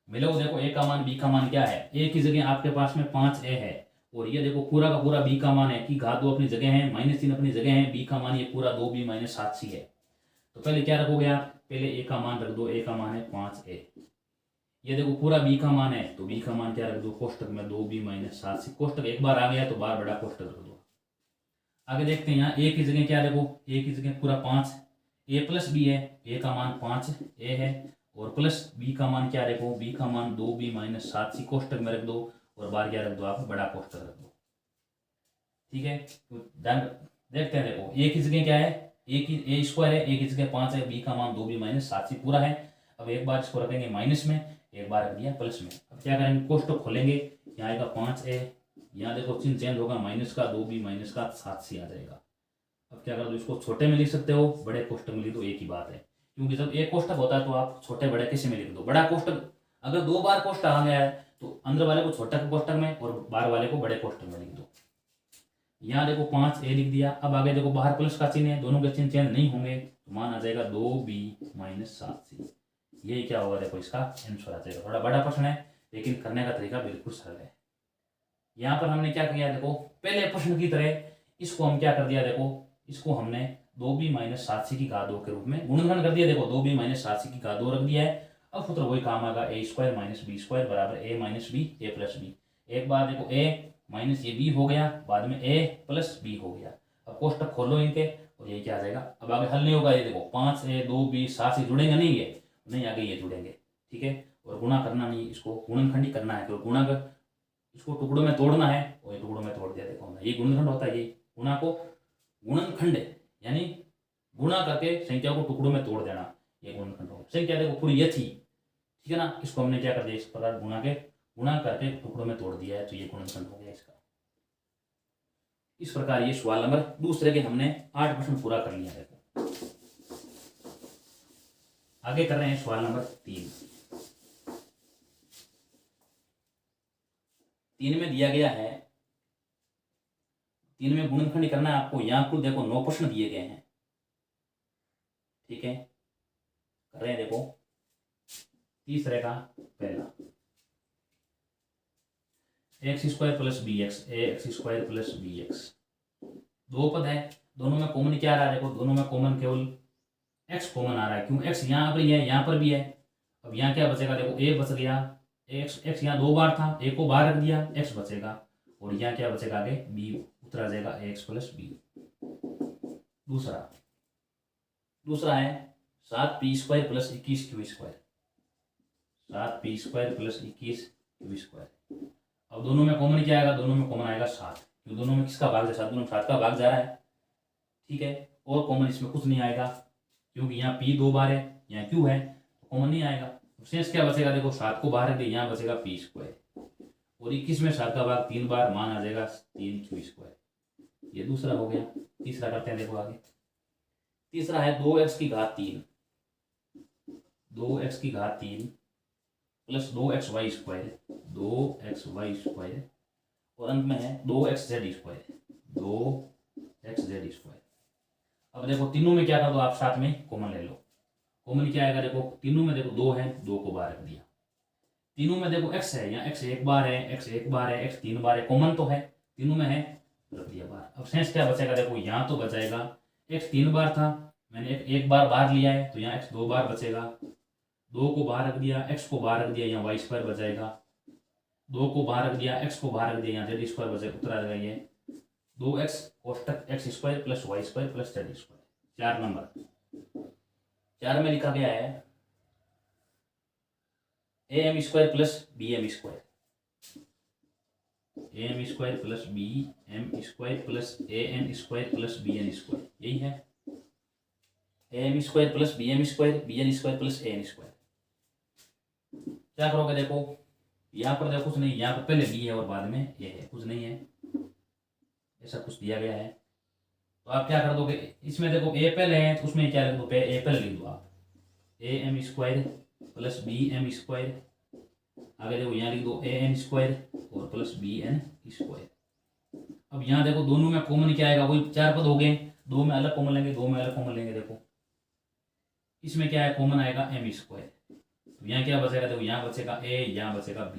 मिलो देखो a का मान b का मान क्या है, a की जगह आपके पास में 5a है, और ये देखो पूरा का पूरा b का मान है, कि घात 2 अपनी जगह है, माइनस चिन्ह अपनी जगह है, b का मान ये पूरा 2b माइनस 7c है। तो पहले क्या रखोगे आप, पहले a का मान रख दो, a का मान है 5a, ये देखो पूरा b का मान है, तो b का मान क्या रख दो कोष्टक में 2b माइनस 7c, कोष्टक एक बार आ गया तो बार बड़ा कोष्टक रख दो। आगे देखते हैं यहाँ a की जगह क्या देखो, a की जगह पूरा 5, a प्लस b है, a का मान 5a है, और प्लस b का मान क्या देखो, b का मान 2b माइनस 7c कोष्टक में रख दो, और बार क्या रख दो आप बड़ा कोष्टक रख दो, ठीक है। तो देखते हैं, देखो a की जगह क्या है, a² है, a की जगह 5 है, b का मान 2b माइनस 7c पूरा है। अब एक बार इसको रखेंगे माइनस में, एक बार रख दिया प्लस में। अब क्या करेंगे, कोष्टक खोलेंगे, यहाँ आएगा 5a, यहाँ देखो चिन्ह चेंज होगा, माइनस का 2b माइनस का 7c आ जाएगा। अब क्या कर दो, इसको छोटे में लिख सकते हो, बड़े कोष्टक में लिख दो, एक ही बात है, क्योंकि जब एक कोष्टक होता है तो आप छोटे बड़े किसी में लिख दो। बड़ा कोष्टक अगर 2 बार कोष्टक आ गया है तो अंदर वाले को छोटे कोष्टक में और बाहर वाले को बड़े कोष्टक में लिख दो। यहाँ देखो 5a लिख दिया, अब आगे देखो बाहर प्लस का चिन्ह है, दोनों के चिन्ह चेंज नहीं होंगे तो मान आ जाएगा 2b माइनस 7c, यही क्या होगा देखो इसका आंसर आ जाएगा। थोड़ा बड़ा प्रश्न है लेकिन करने का तरीका बिल्कुल सरल है। यहाँ पर हमने क्या किया, देखो पहले प्रश्न की तरह इसको हम क्या कर दिया, देखो इसको हमने 2b माइनस 7c की घात 2 के रूप में गुणनखंड कर दिया, देखो 2b माइनस 7c की घात 2 रख दिया है। अब सूत्र वही काम आएगा, a² माइनस b² बराबर a minus b a plus b। एक बार देखो a माइनस ये b हो गया, बाद में a प्लस b हो गया। अब कोष्टक खोलो इनके और ये क्या आ जाएगा। अब आगे हल नहीं होगा, ये देखो 5a 2b 7c जुड़ेंगे नहीं, ये नहीं आगे ये जुड़ेंगे, ठीक है। और गुणा करना नहीं, इसको गुणनखंड ही करना है, तो गुणा कर इसको टुकड़ों में तोड़ना है, और ये टुकड़ों में तोड़ दिया, देखो हमने, ये गुणनखंड होता है, ये गुणा को गुणनखंड यानी गुणा करके संख्या को टुकड़ों में तोड़ देना, ये गुणनखंड होगा। संख्या देखो पूरी ये थी, ठीक है ना, इसको हमने क्या कर दिया, इस प्रकार गुणा करके टुकड़ों में तोड़ दिया है, तो ये गुणनखंड हो गया इसका। इस प्रकार ये सवाल नंबर दूसरे के हमने 8 प्रश्न पूरा कर लिया है। आगे कर रहे हैं सवाल नंबर 3। 3 में दिया गया है, 3 में गुणनखंड करना है आपको। यहाँ कुल देखो 9 प्रश्न दिए गए हैं, ठीक है, कर रहे हैं। देखो तीसरे का पहला, X square plus B X, X square plus B X, दो पद है, दोनों में कॉमन क्या आ रहा है? देखो दोनों में कॉमन केवल एक्स कॉमन आ रहा है। क्यों? एक्स यहाँ पर है, यहाँ पर भी है। अब यहाँ क्या बचेगा? देखो ए बच गया, एक्स यहाँ 2 बार था, ए को बाहर रख दिया, एक्स बचेगा। और यहाँ क्या बचेगा? आगे बी उतरा जाएगा, एक्स प्लस बी। दूसरा है 7p square plus 21 Q square, 7p square plus 21 Q square. अब दोनों में कॉमन क्या आएगा? दोनों में कॉमन आएगा 7, क्योंकि दोनों में किसका भाग जा? 7, दोनों में 7 का भाग जा रहा है, ठीक है। और कॉमन इसमें कुछ नहीं आएगा, क्योंकि यहाँ p 2 बार है, यहाँ q है, तो कॉमन नहीं आएगा। शेष क्या बचेगा? देखो 7 को बाहर रख दिया, यहाँ बचेगा p स्क्वायर, और 21 में 7 का भाग 3 बार, मान आ जाएगा 3q स्क्वायर। ये दूसरा हो गया। तीसरा करते हैं, देखो आगे। तीसरा है 2x की घात 3, 2x की घात 3 plus 2xy square, 2xy square, और अंत में है 2xz स्क्वायर, 2xz स्क्वायर। अब देखो तीनों में क्या कर दो आप? साथ में कॉमन ले लो। कॉमन क्या आएगा? देखो तीनों में देखो 2 है, 2 को बाहर रख दिया। तीनों में देखो x है, यहाँ x 1 बार है, x 1 बार है, x 3 बार है, कॉमन तो है, तीनों में है, रख दिया बाहर। अब शेष क्या बचेगा? देखो यहाँ तो बचेगा x 3 बार था, मैंने एक बार बाहर लिया है, तो यहाँ x 2 बार बचेगा, 2 को बाहर रख दिया, x को बाहर रख दिया, यहाँ y स्क्वायर बचेगा, 2 को बाहर रख दिया, x को बाहर रख दिया, यहाँ z स्क्वायर बचेगा, उतरा जाएगा ये 2x कोष्टक x square plus y square plus z square. 4 number 4 में लिखा गया है am square plus bm square, am square plus bm square plus an square plus bn square, यही है am square plus bm square, bn square plus an square. क्या करोगे? देखो यहाँ पर देखो कुछ नहीं, यहाँ पर पहले b है और बाद में a है, कुछ नहीं है, ऐसा कुछ दिया गया है। तो आप क्या कर दोगे? इसमें देखो a पहले है, तो उसमें क्या लिख दो? a पहले लिख दो आप, am square plus bm square, आगे देखो यहाँ लिख दो an स्क्वायर और प्लस bn स्क्वायर। अब यहाँ देखो दोनों में कॉमन क्या आएगा? वही 4 पद हो गए, 2 में अलग कॉमन लेंगे, 2 में अलग कॉमन लेंगे। देखो इसमें क्या है? कॉमन आएगा m स्क्वायर, तो यहाँ क्या बचेगा? देखो यहाँ बचेगा a, यहाँ बचेगा b।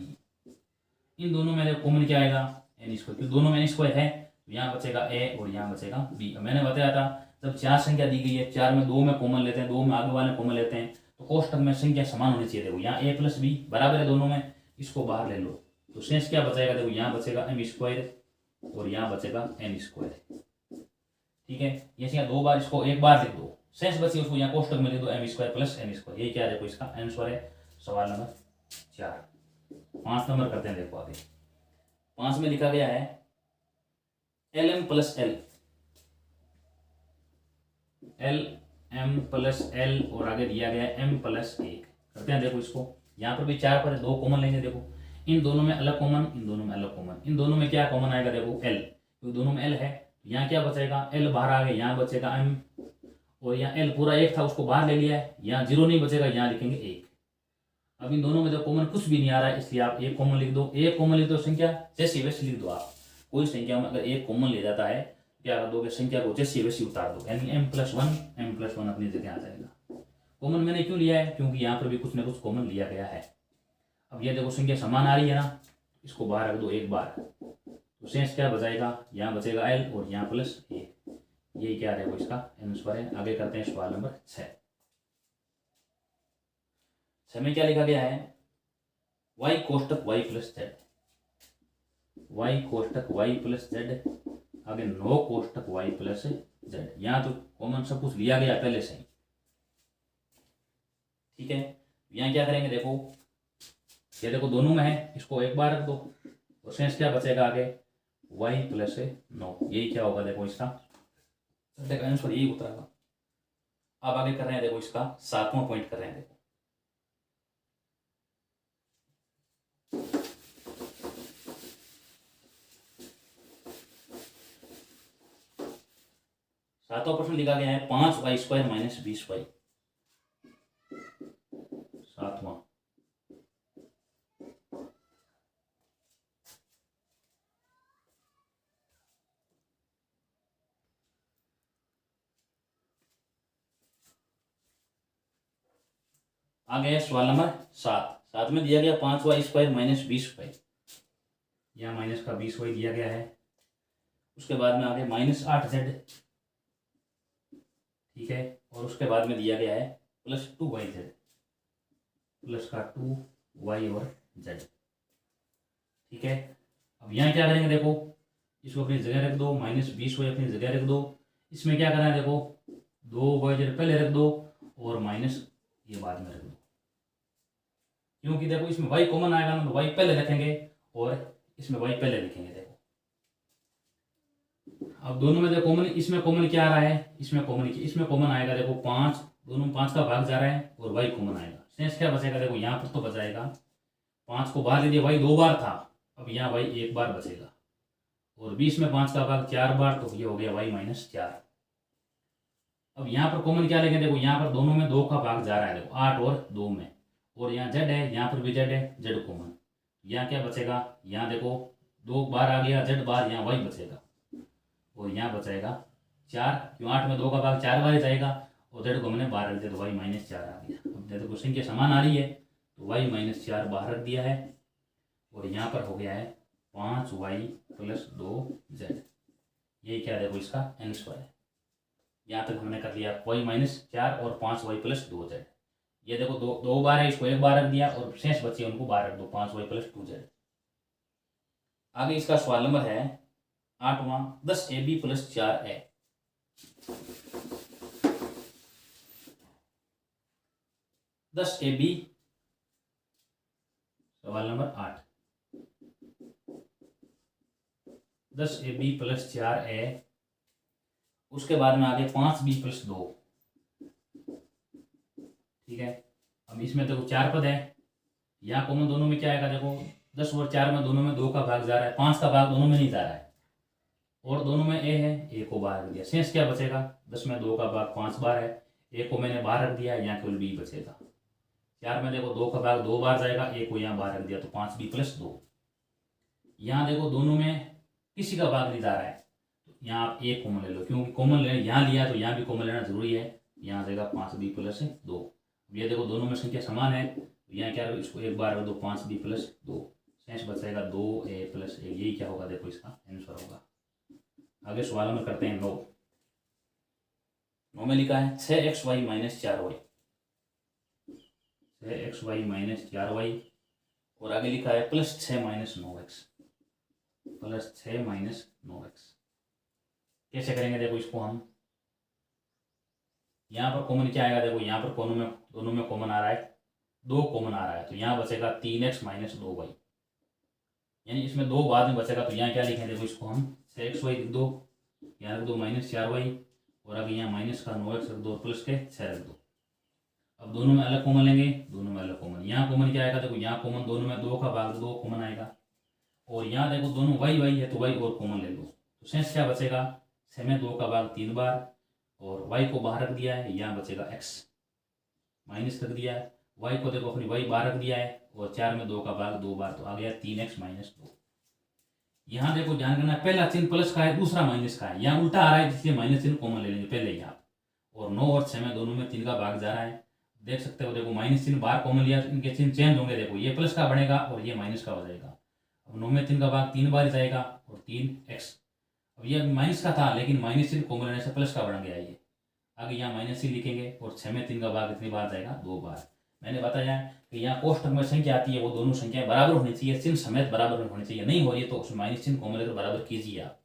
इन दोनों में देखो कॉमन क्या आएगा? n स्क्वायर, क्योंकि दोनों में n स्क्वायर है, तो यहाँ बचेगा a और यहाँ बचेगा b। मैंने बताया था जब 4 संख्या दी गई है, 4 में 2 में कॉमन लेते हैं, 2 में आगे वाले कॉमन लेते हैं, तो कोष्टक में संख्या समान होनी चाहिए। देखो यहाँ a प्लस बी बराबर है दोनों में, इसको बाहर ले लो, तो शेष क्या बचेगा? देखो यहाँ बचेगा m स्क्वायर और यहाँ बचेगा n स्क्वायर, ठीक है। ये 2 बार, इसको 1 बार लिख दो, शेष बची उसको यहाँ कोष्टक में लिख दो m square plus n square. ये क्या है? देखो इसका आंसर है सवाल नंबर 4। 5 नंबर करते हैं, देखो आगे। 5 में लिखा गया है lm plus l, lm plus l, और आगे दिया गया है m प्लस 1। करते हैं, देखो इसको, यहाँ पर भी 4 पर 2 कॉमन लेंगे। देखो इन दोनों में अलग कॉमन, इन दोनों में अलग कॉमन, इन दोनों में क्या कॉमन आएगा? देखो l, क्योंकि दोनों में l है, यहाँ क्या बचेगा? l बाहर आ गया, यहाँ बचेगा m, और यहाँ l पूरा 1 था, उसको बाहर ले लिया है, यहाँ 0 नहीं बचेगा, यहाँ लिखेंगे 1। अब इन दोनों में जो कॉमन कुछ भी नहीं आ रहा है, इसलिए आप 1 कॉमन लिख दो। 1 कॉमन लिख दो, संख्या जैसी वैसी लिख दो आप। कोई संख्या में अगर 1 कॉमन ले जाता है, क्या कर दोगे? संख्या को जैसी वैसी उतार दो, यानी m+1 अपनी जगह आ जाएगा। कॉमन मैंने क्यों लिया है? क्योंकि यहाँ पर भी कुछ ना कुछ कॉमन लिया गया है। अब ये देखो संख्या समान आ रही है ना, इसको बाहर रख दो 1 बार, तो शेष क्या बचाएगा? यहाँ बचेगा l और यहाँ प्लस 1। ये क्या है? देखो इसका आंसर है। आगे करते हैं सवाल नंबर 6। 6 में क्या लिखा गया है? y कोष्टक y plus z, y कोष्टक y plus z, आगे 9 कोष्टक y प्लस z। यहाँ तो कॉमन सब कुछ लिया गया पहले से ही, ठीक है। यहाँ क्या करेंगे? देखो ये देखो दोनों में है, इसको 1 बार रख दो, और शेष क्या बचेगा? आगे y प्लस 9, यही क्या होगा? देखो इसका आंसर यही उतरेगा। अब आगे कर रहे हैं, देखो इसका 7वां पॉइंट कर रहे हैं। देखो सातवां प्रश्न लिखा गया है 5y स्क्वायर माइनस 20y। 7वां आ गया सवाल नंबर 7। 7 में दिया गया 5y² माइनस 20y, यहाँ माइनस का 20y दिया गया है। उसके बाद में आगे -8z, ठीक है, और उसके बाद में दिया गया है +2yz, प्लस का 2y और z, ठीक है। अब यहाँ क्या करेंगे, देखो इसको अपनी जगह रख दो, -20y अपनी जगह रख दो। इसमें क्या करना है, देखो 2y पहले रख दो और माइनस ये बाद में रख दो, क्योंकि देखो इसमें y कॉमन आएगा ना, तो y पहले रखेंगे और इसमें y पहले लिखेंगे। देखो अब दोनों में देखो कॉमन, इसमें कॉमन क्या आ रहा है, इसमें कॉमन आएगा, देखो 5, दोनों में 5 का भाग जा रहा है और y कॉमन आएगा। शेष क्या बचेगा, देखो यहाँ पर तो बचाएगा 5 को बाहर ले दिया, y 2 बार था, अब यहाँ y 1 बार बचेगा, और 20 में 5 का भाग 4 बार, तो ये हो गया y -4। अब यहाँ पर कॉमन क्या लेंगे, देखो यहाँ पर दोनों में 2 का भाग जा रहा है, देखो 8 और 2 में, और यहाँ z है, यहाँ पर भी z है, z कॉमन, यहाँ क्या बचेगा, यहाँ देखो 2 बार आ गया z बार, यहाँ y बचेगा, और यहाँ बचेगा 4, क्यों 8 में 2 का भाग 4 बार ही जाएगा, और z को मैंने बाहर रख दिया, तो y -4 आ गया। अब देखो संख्या समान आ रही है, तो y -4 बाहर रख दिया है, और यहाँ पर हो गया है 5y + 2z, ये क्या देखो इसका आंसर है। यहाँ तक हमने कर लिया y -4 और 5y + 2z। ये देखो दो बार है, इसको 1 बार रख दिया, और शेष बचे उनको बाहर रख दो, 5y + 2z। आगे इसका सवाल नंबर है 8वां, 10ab + 4a। 10ab, सवाल नंबर 8, 10ab + 4a। उसके बाद में आगे 5b + 2, ठीक है। अब इसमें देखो 4 पद है, यहाँ कॉमन दोनों में क्या आएगा, देखो 10 और 4 में दोनों में 2 का भाग जा रहा है, 5 का भाग दोनों में नहीं जा रहा है, और दोनों में a है, a को बाहर रख दिया। शेष क्या बचेगा, 10 में 2 का भाग 5 बार है, a को मैंने बाहर रख दिया, यहाँ केवल b बचेगा। 4 में देखो 2 का भाग 2 बार जाएगा, a को यहाँ बाहर रख दिया, तो 5b + 2। यहाँ देखो दोनों में किसी का भाग नहीं जा रहा है, तो यहाँ आप a कॉमन ले लो, क्योंकि कॉमन ले यहाँ लिया तो यहाँ भी कॉमन लेना जरूरी है। यहाँ आ जाएगा 5b + 2। ये देखो दोनों में संख्या समान है, तो यहाँ क्या, इसको 1 बार रख दो, 5b + 2, शेष बचेगा 2a + 1, यही क्या होगा, देखो इसका आंसर होगा। आगे सवाल में करते हैं 9। 9 में लिखा है 6xy - 4y, 6xy - 4y, और आगे लिखा है +6 - 9x, +6 - 9x। कैसे करेंगे, देखो इसको हम, यहाँ पर कॉमन क्या आएगा, देखो यहाँ पर दोनों में कॉमन आ रहा है, 2 कॉमन आ रहा है, तो यहाँ बचेगा 3x - 2y, यानी इसमें 2 बाद में बचेगा, तो यहाँ क्या लिखेंगे, देखो इसको हम 6xy लिख दो, यहाँ रख दो -4y, और आगे यहाँ माइनस का 9x रख दो, प्लस के 6 रख दो। अब दोनों में अलग कॉमन लेंगे, दोनों में अलग कॉमन, यहाँ कॉमन क्या आएगा, देखो यहाँ कॉमन दोनों में 2 का भाग 2 कॉमन आएगा, और यहाँ देखो दोनों y है, तो y और कॉमन ले लो, तो शेष क्या बचेगा, 6 में 2 का भाग 3 बार, और y को बाहर रख दिया है, यहाँ बचेगा x, माइनस रख दिया है, y को देखो अपनी y बाहर रख दिया है, और 4 में 2 का भाग 2 बार, तो आ गया 3x - 2। यहाँ देखो ध्यान करना, पहला चिन्ह प्लस का है, दूसरा माइनस का है, यहाँ उल्टा आ रहा है, जिसलिए माइनस चिन्ह कॉमन ले लेंगे पहले ही आप। और 9 और 6 में दोनों में 3 का भाग जा रहा है, देख सकते हो, देखो माइनस चिन्ह बाहर कॉमन लिया तो इनके चिन्ह चेंज होंगे, देखो ये प्लस का बनेगा और ये माइनस का हो जाएगा। अब 9 में 3 का भाग 3 बार जाएगा, और 3x, अब ये माइनस का था, लेकिन माइनस चिन्ह कॉमन लेने से प्लस का बन गया ये, आगे यहाँ माइनस ही लिखेंगे, और 6 में 3 का भाग कितनी बार जाएगा, 2 बार। मैंने बताया कि यहाँ कोष्टक में संख्या आती है, वो दोनों संख्याएं बराबर होनी चाहिए, चिन्ह समेत बराबर होनी चाहिए, नहीं हो रही है तो उसमें माइनस चिन्ह कॉमन लेकर बराबर कीजिए आप।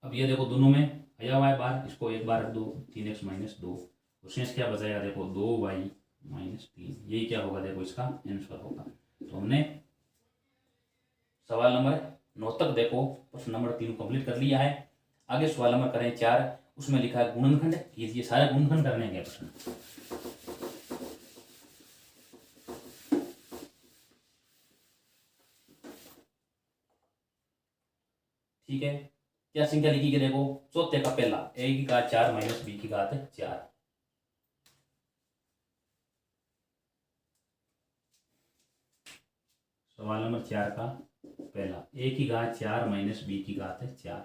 अब ये देखो दोनों में आया हुआ है बार, इसको 1 बार रख दो, 3x - 2, तो शेष क्या बचेगा, देखो 2y - 3, यही क्या होगा, देखो इसका आंसर होगा। तो हमने सवाल नंबर 9 तक देखो प्रश्न नंबर 3 कंप्लीट कर लिया है। आगे सवाल नंबर करें 4, उसमें लिखा है गुणनखंड कीजिए, सारे गुणनखंड करने के प्रश्न। ठीक है, क्या संख्या लिखी गई, देखो चौथे का पहला, a की घात 4 - b की घात 4। सवाल नंबर 4 का पहला, a की घात 4 - b की घात 4।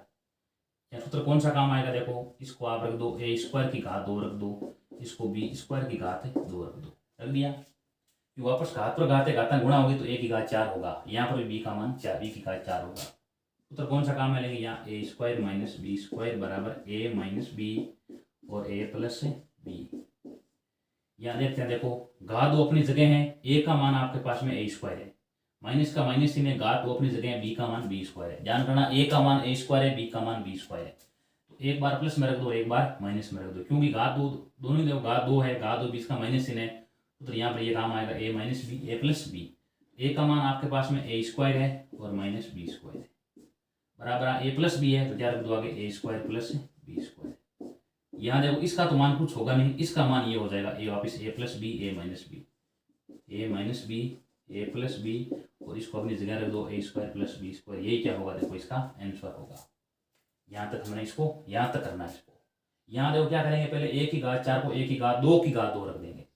यह सूत्र कौन सा काम आएगा, देखो इसको आप रख दो a² की घात 2 रख दो, इसको b² की घात 2 रख दो, रख दिया। कि वापस घात पर घात घातांक गुणा होगी तो a की घात 4 होगा, यहाँ पर भी b का मान 4, b की घात 4 होगा। उत्तर कौन सा काम में लेंगे, यहाँ a square minus B square बराबर a माइनस बी और a प्लस बी। यहाँ देखते हैं, देखो घात दो अपनी जगह है, a का मान आपके पास में a स्क्वायर है, माइनस का माइनस चिन्ह है, घात दो अपनी जगह है, b का मान b स्क्वायर है। ध्यान करना, a का मान a स्क्वायर है, b का मान b स्क्वायर है, तो एक बार प्लस में रख दो, एक बार माइनस में रख दो, क्योंकि घात दो दोनों देखो घात दो है, घात दो बीच का माइनस चिन्ह है, तो यहाँ पर ये काम आएगा a minus B A plus B. a का मान आपके पास में a स्क्वायर है और माइनस बी स्क्वायर है, बराबर a प्लस बी है, तो क्या रख दो आगे a square plus B square. यहाँ देखो इसका तो मान कुछ होगा नहीं, इसका मान ये हो जाएगा a वापिस a plus B A minus B, a minus B A plus B, और इसको अपनी जगह रख दो a square plus B square. यही क्या होगा, देखो इसका आंसर होगा। यहाँ तक हमने इसको यहाँ तक करना है। इसको यहाँ देखो क्या करेंगे, पहले a की घात 4 को a की घात 2 की घात 2 रख देंगे,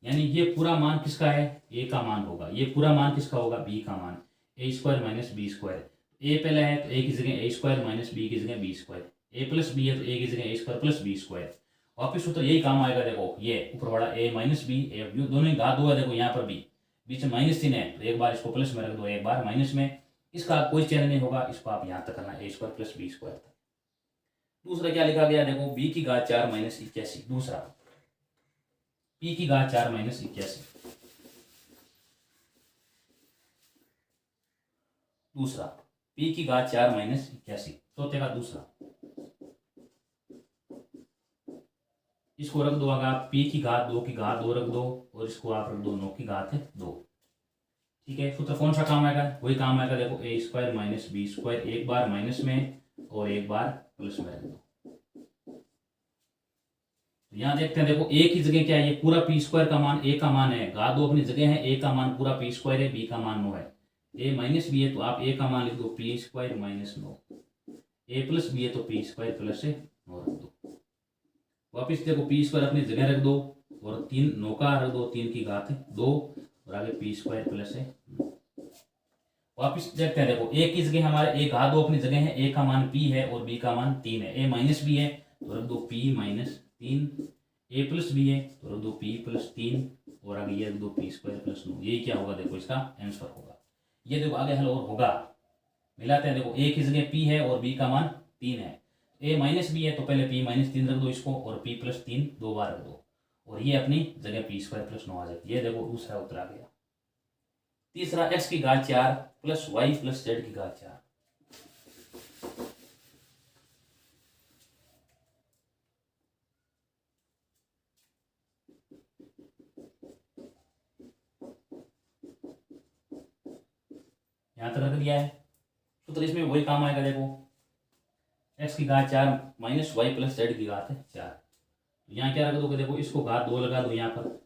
यानी ये पूरा मान किसका है, a का मान होगा, ये पूरा मान किसका होगा, b का मान, a square minus B square. a पहले है तो a की जगह a स्क्वायर माइनस बी की जगह B square, a plus B है तो a की जगह a square plus B square. वापिस सूत्र यही काम आएगा, देखो ये ऊपर वाला a माइनस बी, दोनों ही घात 2 है, देखो यहाँ पर भी बीच में माइनस चिन्ह है, तो एक बार इसको प्लस में रख दो, एक बार माइनस में, इसका कोई चेंज नहीं होगा, इसको आप यहाँ तक करना a square plus B square तक। दूसरा क्या लिखा गया, देखो b की घात 4 माइनस 81, दूसरा p की घात 4 माइनस 81, दूसरा p की घात 4 माइनस 81, चौथे का दूसरा, इसको रख दो अगर p की घात 2 की घात 2 रख दो, और इसको आप रख दो 9 की घात 2। ठीक है, सूत्र कौन सा काम आएगा, वही काम आएगा, देखो a square minus B square, एक बार माइनस में और एक बार प्लस में रख दो। यहाँ देखते हैं, देखो a की जगह क्या है, ये पूरा p स्क्वायर का मान a का मान है, घात 2 अपनी जगह है, a का मान पूरा p स्क्वायर है, b का मान 9 है, a माइनस बी है तो आप a का मान लिख दो p square minus 9, a plus B है तो p स्क्वायर प्लस 9 रख दो। वापिस देखो p स्क्वायर अपनी जगह रख दो, और 3 9 का रख दो, 3 की घात 2, और आगे p स्क्वायर प्लस 9। वापिस देखते हैं, देखो a की जगह हमारे a घात 2 अपनी जगह है, a का मान p है और b का मान 3 है, a माइनस बी है तो रख दो p minus 3, a plus B है तो रख दो p प्लस 3, और आगे ये रख दो p स्क्वायर प्लस 9। यही क्या होगा, देखो इसका आंसर होगा। ये देखो आगे हल और होगा, मिलाते हैं, देखो a की जगह p है और b का मान 3 है, a माइनस बी है तो पहले p माइनस 3 रख दो इसको, और p प्लस 3 दो बार रख दो, और ये अपनी जगह p स्क्वायर प्लस 9 आ जाती है। ये देखो दूसरा उत्तर आ गया। तीसरा x की घात 4 प्लस वाई प्लस जेड की घात 4। यहां तक रख दिया है, सूत्र इसमें वही काम आएगा, देखो x की घात 4 माइनस वाई प्लस जेड की घात 4। यहाँ क्या रख दोगे, देखो इसको घात 2 लगा दो यहाँ पर,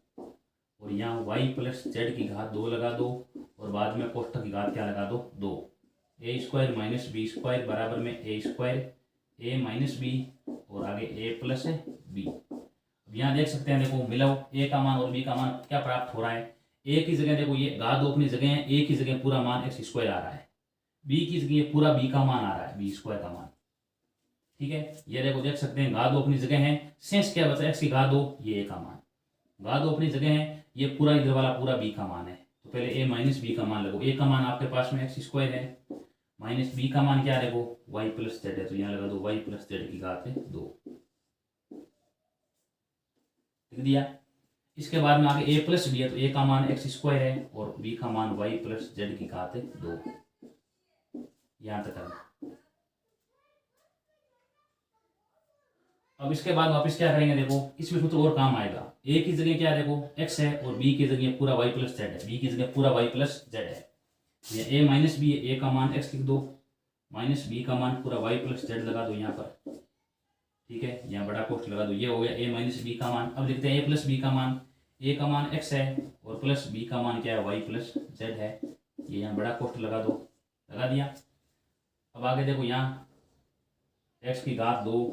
और यहाँ y प्लस जेड की घात 2 लगा दो, और बाद में कोष्ठक की घात क्या लगा दो 2, a square minus B square बराबर में a square a minus B, और आगे a प्लस बी। अब यहाँ देख सकते हैं, देखो मिलाओ a का मान और b का मान क्या प्राप्त हो रहा है। a की जगह देखो ये घात 2 अपनी जगह है, a की जगह पूरा मान x स्क्वायर आ रहा है, b की जगह पूरा b का मान आ रहा है, b स्क्वायर का मान। ठीक है, ये देखो देख सकते हैं घात 2 अपनी जगह है, शेष क्या बचा x की घात 2, ये a का मान, घात 2 अपनी जगह है, ये पूरा इधर वाला पूरा b का मान है, तो पहले a माइनस बी का मान लगो, a का मान आपके पास में x स्क्वायर है, माइनस b का मान क्या है, देखो y प्लस जेड है, तो यहाँ लगा दो y प्लस जेड की घात 2, लिख दिया। इसके बाद में आगे a प्लस बी है, तो a का मान x स्क्वायर है और b का मान y प्लस जेड की घात 2। यहाँ तक करना। अब इसके बाद वापस क्या करेंगे, देखो इसमें सूत्र और काम आएगा, a की जगह क्या है, देखो x है, और b की जगह पूरा y प्लस जेड है, b की जगह पूरा y प्लस जेड है, ये a माइनस बी है, a का मान x लिख दो, माइनस b का मान पूरा y प्लस जेड लगा दो यहाँ पर। ठीक है, यहाँ बड़ा कोष्ठ लगा दो, ये हो गया a माइनस बी का मान। अब लिखते हैं a प्लस बी का मान, a का मान x है और प्लस b का मान क्या है, y प्लस जेड है, ये यहाँ बड़ा कोष्ठ लगा दो, लगा दिया। अब आगे देखो यहाँ x की घात 2,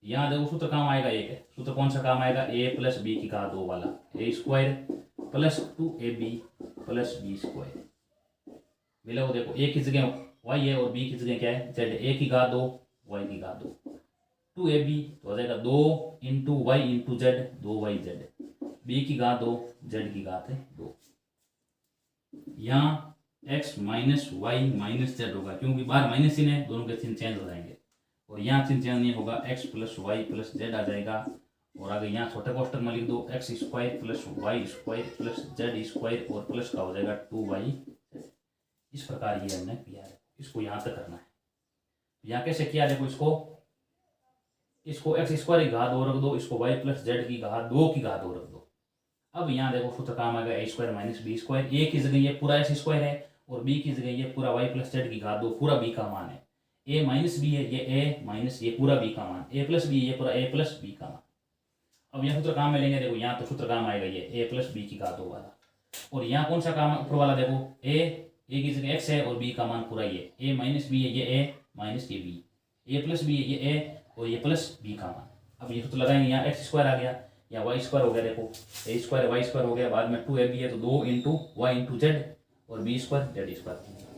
यहाँ देखो सूत्र काम आएगा एक है, सूत्र कौन सा काम आएगा, a प्लस बी की घात 2 वाला, a square plus 2ab plus B square. मिलाओ, देखो a की जगह y है और b की जगह क्या है, z। a की घात 2 y की घात 2, 2ab तो हो जाएगा 2 into Y into Z, 2yz। B की घात 2, जेड की घात है 2। यहाँ X minus Y minus Z होगा, क्योंकि बाहर माइनस चिन्ह है, दोनों के चिन्ह चेंज हो जाएंगे। और यहाँ चिन्ह चेंज नहीं होगा, x plus y plus z आ जाएगा। और आगे यहाँ छोटे कोष्टक में लिख दो x square plus Y square plus Z square और प्लस का हो जाएगा 2y। इस प्रकार ये हमने किया है, इसको यहाँ तक करना है। यहाँ कैसे किया, देखो इसको एक्स स्क्वायर की घात 2 रख दो, इसको वाई प्लस जेड की घात 2 की घात 2 रख दो। अब यहाँ देखो सूत्र काम आएगा a square minus B square. ए की जगह ये पूरा एक्स स्क्वायर है और बी की जगह ये पूरा वाई प्लस जेड की घात 2 पूरा बी का मान है। ए माइनस बी है, ये ए माइनस ये पूरा बी का मान, ए प्लस बी ये पूरा ए प्लस बी का मान। अब यहाँ सूत्र काम में लेंगे, देखो यहाँ तो सूत्र काम आएगा ये ए प्लस बी की घात 2 वाला। और यहाँ कौन सा काम ऊपर वाला, देखो ए की जगह एक्स है और बी का मान पूरा ये ए माइनस बी है, ये ए माइनस ये बी, ए प्लस बी है ये ए और ये प्लस बी का मान। अब ये सूत्र लगाएंगे, यहाँ एक्स स्क्वायर आ गया या वाई स्क्वायर हो गया, देखो ए स्क्वायर वाई स्क्वायर हो गया, बाद में 2ab है तो 2 इंटू वाई इंटू जेड और बी स्क्वायर जेड स्क्वायर।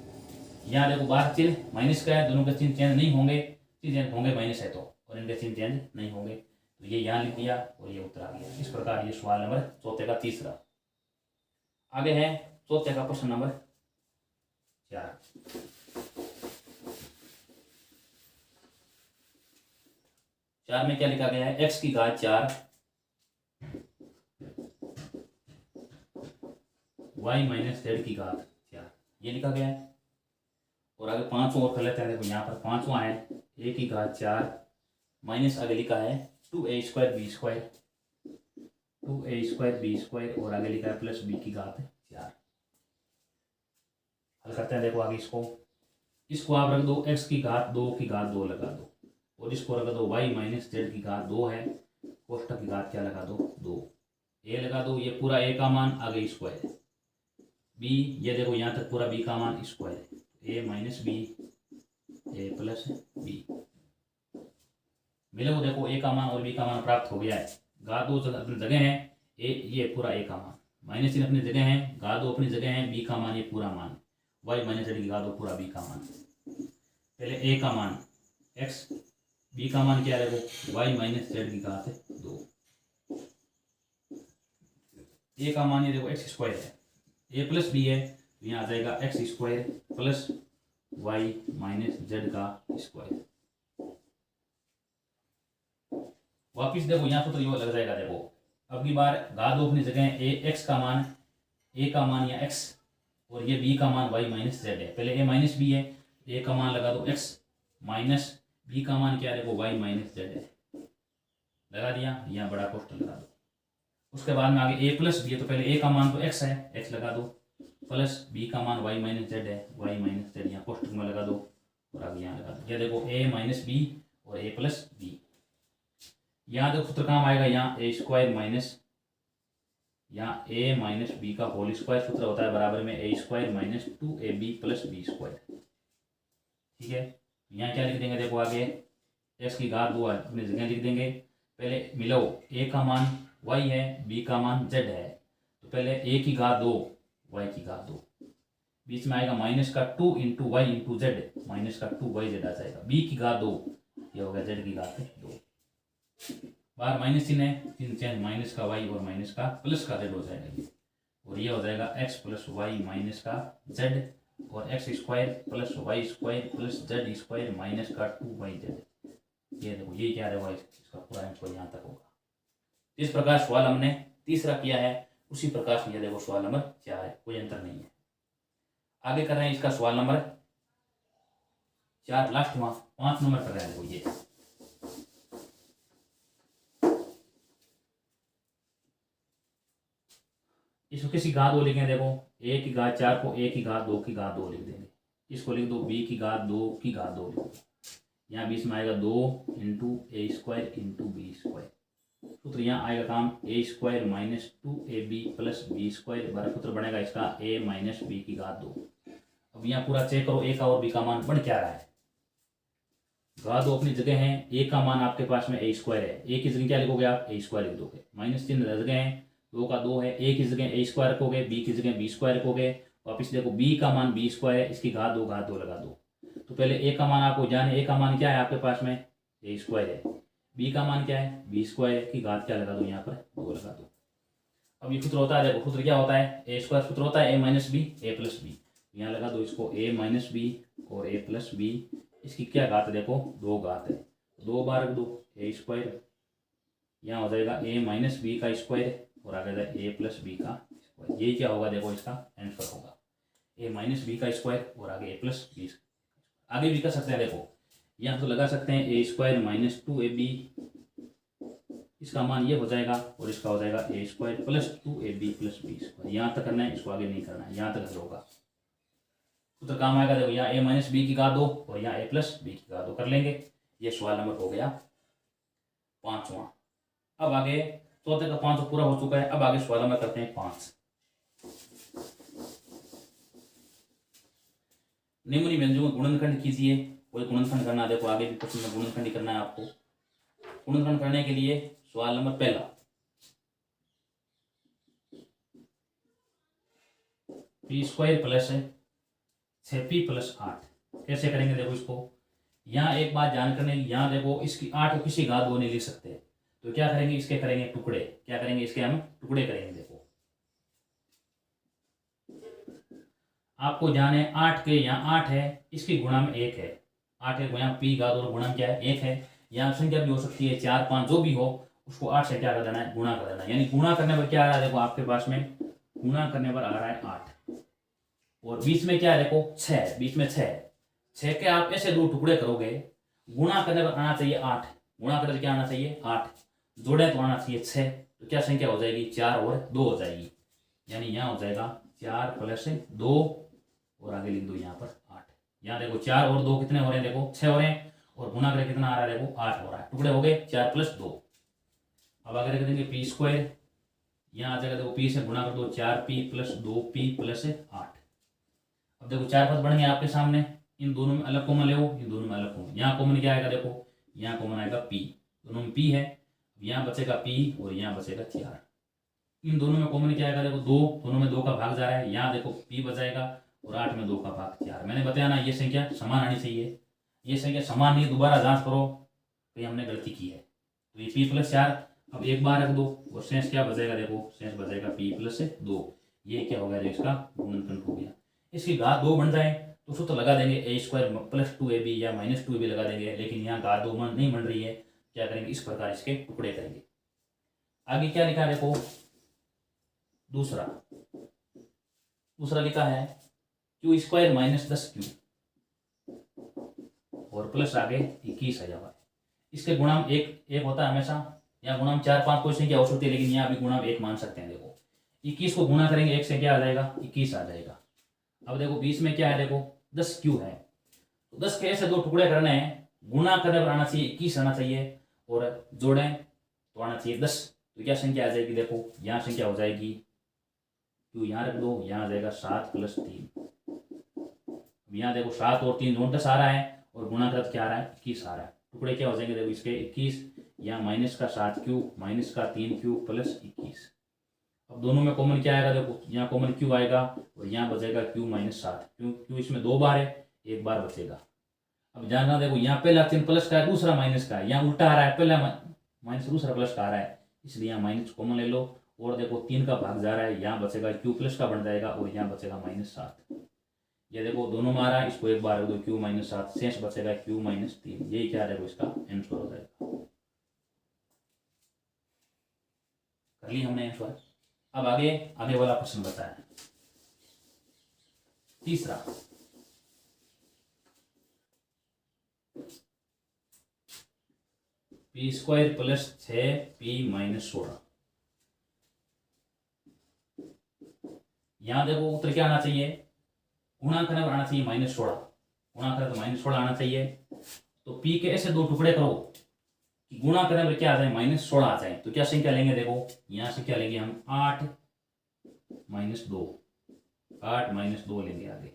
यहाँ देखो बाहर चिन्ह माइनस का है, दोनों के चिन्ह चेंज नहीं होंगे, चेंज होंगे माइनस है तो, और इनके चिन्ह चेंज नहीं होंगे, तो ये यहाँ लिख दिया और ये उत्तर आ गया। इस प्रकार ये सवाल नंबर चौथे का तीसरा। आगे है चौथे का प्रश्न नंबर 4। चार में क्या लिखा गया है, एक्स की घात 4 वाई माइनस जेड की घात 4 ये लिखा गया है। और आगे 5 और कर लेते हैं, देखो यहाँ पर 5वां है ए की घात 4 माइनस आगे लिखा है 2a square B square, 2a square B square और आगे लिखा है प्लस बी की घात 4। हल करते हैं, देखो आगे इसको आप रख दो एक्स की घात 2 की घात 2 लगा दो, और इसको लगा दो y माइनस जेड की घात 2 है, कोष्टक की घात क्या लगा दो 2, ए लगा दो, ये पूरा ए का मान आगे स्क्वायर है, बी ये देखो यहाँ तक पूरा बी का मान स्क्वायर है, ए minus B A plus B मिले, वो देखो ए का मान और बी का मान प्राप्त हो गया है। घात 2 अपनी जगह है, ए ये पूरा ए का मान, माइनस चिन्ह अपनी जगह है, घात 2 अपनी जगह है, बी का मान ये पूरा मान, y माइनस जेड की घात 2 पूरा बी का मान। पहले ए का मान एक्स, बी का मान क्या है, देखो y माइनस जेड की घात 2, ए का मान ये देखो एक्स स्क्वायर है, ए प्लस बी है तो यहाँ आ जाएगा X square plus Y minus Z का स्क्वायर। वापिस देखो यहाँ सूत्र यो लग जाएगा, देखो अब की बार घात 2 अपनी जगह ए एक्स का मान, ए का मान या एक्स और ये बी का मान वाई माइनस जेड है। पहले ए माइनस बी है, ए का मान लगा दो एक्स माइनस बी का मान क्या है, देखो वाई माइनस जेड है, लगा दिया, यहाँ बड़ा कोष्टक लगा दो। उसके बाद में आगे ए प्लस बी है तो पहले ए का मान तो एक्स है, एक्स लगा दो, प्लस बी का मान वाई माइनस जेड है, वाई माइनस जेड यहाँ कोष्टक में लगा दो और आगे यहाँ लगा दो। ये देखो ए माइनस बी और ए प्लस बी, यहाँ देखो सूत्र काम आएगा, यहाँ ए स्क्वायर माइनस यहाँ ए माइनस बी का होल स्क्वायर सूत्र होता है बराबर में a square minus 2ab plus B square. ठीक है, यहाँ क्या लिख देंगे, देखो आगे एक्स की घात 2 अपनी जगह लिख देंगे, पहले मिलो ए का मान y है, b का मान z है, तो पहले a की घात 2 y की घात 2, बीच में आएगा माइनस का 2 into Y into Z, minus का 2yz आ जाएगा, b की घात 2 ये हो गया z की घात 2, बाहर माइनस चिन्ह है, चिन्ह चेंज, माइनस का y और माइनस का प्लस का z हो जाएगा ये, और ये हो जाएगा x प्लस वाई माइनस का z और X square plus Y square plus Z square minus का 2yz। ये देखो ये क्या रहेगा, इसका पूरा आंसर यहाँ तक होगा। इस प्रकार सवाल हमने तीसरा किया है, उसी प्रकार से ये देखो सवाल नंबर 4 है, कोई अंतर नहीं है। आगे कर रहे हैं इसका सवाल नंबर 4 लास्ट में 5 नंबर कर रहे हैं, देखो ये इसको किसी घात 2 लिखें, देखो ए की घात 4 को ए की घात 2 की घात 2 लिख देंगे, इसको लिख दो बी की घात 2 की घात 2 लिख दो, यहाँ बीच में आएगा 2 into a square into b square, सूत्र यहाँ आएगा काम a square minus 2ab plus B square, बड़ा सूत्र बनेगा इसका a माइनस बी की घात 2। अब यहाँ पूरा चेक करो, ए का और बी का मान बढ़ क्या रहा है, घात 2 अपनी जगह है, ए का मान आपके पास में ए स्क्वायर है, ए की जगह क्या लिखोगे आप ए स्क्वायर लिख दोगे, माइनस चिन्ह जगह है, 2 का 2 है, ए की जगह ए स्क्वायर रखोगे, बी की जगह बी स्क्वायर रखोगे, वापिस देखो बी का मान बी स्क्वायर है, इसकी घात 2 लगा दो, तो पहले ए का मान आपको जाने, ए का मान क्या है आपके पास में ए स्क्वायर है, बी का मान क्या है बी स्क्वायर की घात क्या लगा दो, यहाँ पर 2 लगा दो। अब ये सूत्र होता है, देखो सूत्र क्या होता है, ए स्क्वायर सूत्र होता है ए minus B A plus B. यहाँ लगा दो इसको ए माइनस बी और ए प्लस बी, इसकी क्या घात है, देखो 2 घात है, 2 बार रख दो ए स्क्वायर, यहाँ हो जाएगा ए माइनस बी का स्क्वायर और आगे जाए ए प्लस बी का स्क्वायर। ये क्या होगा, देखो इसका आंसर होगा ए माइनस बी का स्क्वायर और आगे ए प्लस बी। आगे भी कर सकते हैं, देखो यहाँ तो लगा सकते हैं ए स्क्वायर माइनस 2ab, इसका मान ये हो जाएगा और इसका हो जाएगा a square plus 2ab plus B square. यहाँ तक करना है, इसको आगे नहीं करना है, यहाँ तक होगा तो काम आएगा। देखो यहाँ ए माइनस बी की घात 2 और यहाँ ए प्लस बी की घात 2 कर लेंगे। ये सवाल नंबर हो गया 5वां। अब आगे चौथे का 5 पूरा हो चुका है। अब आगे सवाल नंबर करते हैं 5। निम्न व्यंजनों का गुणनखंड कीजिए। कोई गुणनखंड करना है, देखो आगे भी प्रश्न में गुणनखंड ही करना है आपको। गुणनखंड करने के लिए सवाल नंबर पहला, P square plus 6p plus 8 कैसे करेंगे, देखो इसको यहाँ एक बात ध्यान करने की, यहाँ देखो इसकी 8 को किसी घात 2 नहीं लिख सकते, तो क्या करेंगे, इसके करेंगे टुकड़े। क्या करेंगे, इसके हम टुकड़े करेंगे। देखो आपको ध्यान है 8 के यहाँ 8 है, इसकी गुणा में 1 है, 8 है यहाँ पी घात और गुणा क्या है 1 है। यहाँ संख्या भी हो सकती है 4 5 जो भी हो, उसको 8 से क्या कर देना है, गुणा कर देना है। यानी गुणा करने पर क्या आ रहा है, देखो आपके पास में गुणा करने पर आ रहा है 8 और बीच में क्या है, देखो 6, बीच में 6 के आप ऐसे 2 टुकड़े करोगे, गुणा करने पर आना चाहिए 8, गुणा करने क्या आना चाहिए 8, जोड़े तो आना चाहिए 6, तो क्या संख्या हो जाएगी 4 और 2 हो जाएगी। यानी यहाँ हो जाएगा 4 प्लस 2 और आगे लिख दो यहाँ पर 8। यहाँ देखो 4 और 2 कितने हो रहे हैं, देखो 6 हो रहे हैं और गुणा करके कितना आ रहा है, देखो 8 हो रहा है। टुकड़े हो गए 4 प्लस 2। अब आगे रख देंगे पी स्क्वायर, यहाँ आ जाएगा देखो पी से गुणा कर दो 4p प्लस 2p प्लस 8। अब देखो 4 पद बढ़ गए आपके सामने, इन दोनों में अलग कॉमन ले, इन दोनों में अलग कॉमन, यहाँ कॉमन क्या आएगा, देखो यहाँ कॉमन आएगा p, दोनों में p है, यहाँ बचेगा p और यहाँ बचेगा 4। इन दोनों में कॉमन क्या आएगा, देखो 2, दोनों में 2 का भाग जा रहा है, यहाँ देखो p बचाएगा और 8 में 2 का भाग 4। मैंने बताया ना ये संख्या समान आनी चाहिए, ये संख्या समान नहीं, दोबारा जांच करो कहीं हमने गलती की है। तो ये p प्लस 4 अब एक बार रख दो और शेष क्या बचेगा, देखो शेष बचेगा p प्लस 2। ये क्या हो गया, इसका गुणनखंड हो गया। इसकी घात 2 बन जाए तो सूत्र लगा देंगे ए स्क्वायर प्लस 2ab या माइनस 2ab लगा देंगे, लेकिन यहाँ घात 2 नहीं बन रही है, क्या करेंगे इस प्रकार इसके टुकड़े करेंगे। आगे क्या लिखा है, देखो दूसरा लिखा है क्यू स्क्वायर माइनस 10q और प्लस आगे 21 आ जाएगा। इसके गुणाम एक होता है हमेशा, यहाँ गुणाम 4 5 कोई संख्या हो सकती है, लेकिन यहाँ भी गुणाम 1 मान सकते हैं। देखो 21 को गुणा करेंगे 1 से क्या आ जाएगा, 21 आ जाएगा। अब देखो बीच में क्या है, देखो 10q है, तो 10 के ऐसे 2 टुकड़े करने हैं, गुणा करने पर आना चाहिए 21 आना चाहिए और जोड़ें तो आना चाहिए 10। तो क्या संख्या आ जाएगी, देखो यहाँ संख्या हो जाएगी क्यों, यहाँ रख दो, यहाँ आ जाएगा 7 प्लस 3। यहाँ देखो 7 और 3 दोनों 10 आ रहा है और गुणा कर क्या आ रहा है 21 आ रहा है। टुकड़े क्या हो जाएंगे, देखो इसके 21, यहाँ माइनस का 7q माइनस का 3q प्लस 21। अब दोनों में कॉमन क्या आएगा, देखो यहाँ कॉमन q आएगा और यहाँ बचेगा q माइनस 7, क्यों इसमें 2 बार है, 1 बार बचेगा। अब जानना देखो यहाँ पहला चिन्ह प्लस का है, दूसरा माइनस का है, यहाँ उल्टा आ रहा है, पहला माइनस दूसरा प्लस का आ रहा है, इसलिए यहाँ माइनस कॉमन ले लो और देखो 3 का भाग जा रहा है, यहाँ बचेगा q प्लस का बन जाएगा और यहाँ बचेगा माइनस 7। ये देखो दोनों में आ रहा है, इसको एक बार रख दो q माइनस 7, शेष बचेगा q माइनस 3। यही क्या देखो इसका आंसर हो जाएगा। कर ली हमने आंसर। अब आगे वाला प्रश्न बताया, तीसरा P square plus 6p minus 16। यहां देखो उत्तर क्या आना चाहिए, गुणा करने पर आना चाहिए माइनस 16, गुणा करें तो माइनस 16 आना चाहिए। तो p के ऐसे 2 टुकड़े करो कि गुणा करने पर क्या आ जाए, माइनस 16 आ जाए। तो क्या संख्या लेंगे, देखो यहां से क्या लेंगे हम 8 माइनस 2, 8 माइनस 2 लेंगे आगे।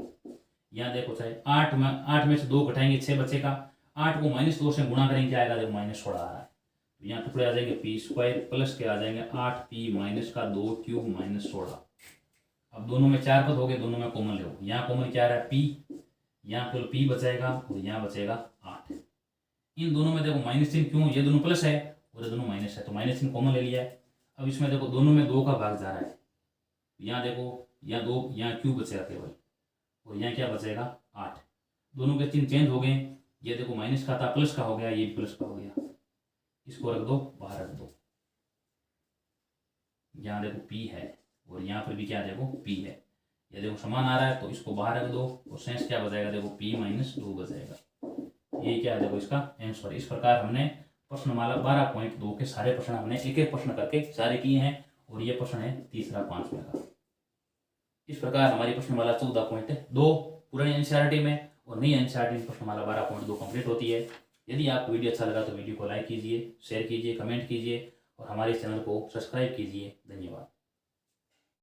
यहाँ देखो चाहे 8 में से 2 घटाएंगे 6 बचेगा, 8 को माइनस 2 से गुणा करेंगे क्या आएगा, देखो माइनस 16 आ रहा है। तो यहाँ टुकड़े आ जाएंगे पी स्क्वायर प्लस के आ जाएंगे 8p माइनस का 2q माइनस 16। अब दोनों में 4 पद हो गए, दोनों में कॉमन ले, यहाँ कॉमन क्या आ रहा है p, यहाँ केवल p बचेगा और यहाँ बचेगा 8। इन दोनों में देखो माइनस चिन्ह क्यों, ये दोनों प्लस है और ये दोनों माइनस है, तो माइनस चिन्ह कॉमन ले लिया है। अब इसमें देखो दोनों में 2 का भाग जा रहा है, यहाँ देखो यहाँ 2, यहाँ क्यू बचेगा केवल, और यहाँ क्या बचेगा 8। दोनों के चिन्ह चेंज हो गए, ये देखो माइनस का था प्लस का हो गया, ये भी प्लस का हो गया, इसको रख दो बाहर रख दो। यहाँ देखो P है और यहाँ पर भी क्या देखो P है, ये देखो समान आ रहा है तो इसको बाहर रख दो और शेष क्या बचेगा देखो P - 2 बचेगा। ये क्या है देखो इसका आंसर। इस प्रकार हमने प्रश्नमाला 12.2 के सारे प्रश्न हमने एक एक प्रश्न करके सारे किए हैं और ये प्रश्न है तीसरा 5वें का। इस प्रकार हमारी प्रश्नमाला 14.2 पुरानी एनसीईआरटी में और नई एनसीईआरटी में प्रश्नमाला 12.2 कंप्लीट होती है। यदि आपको वीडियो अच्छा लगा तो वीडियो को लाइक कीजिए, शेयर कीजिए, कमेंट कीजिए और हमारे चैनल को सब्सक्राइब कीजिए। धन्यवाद।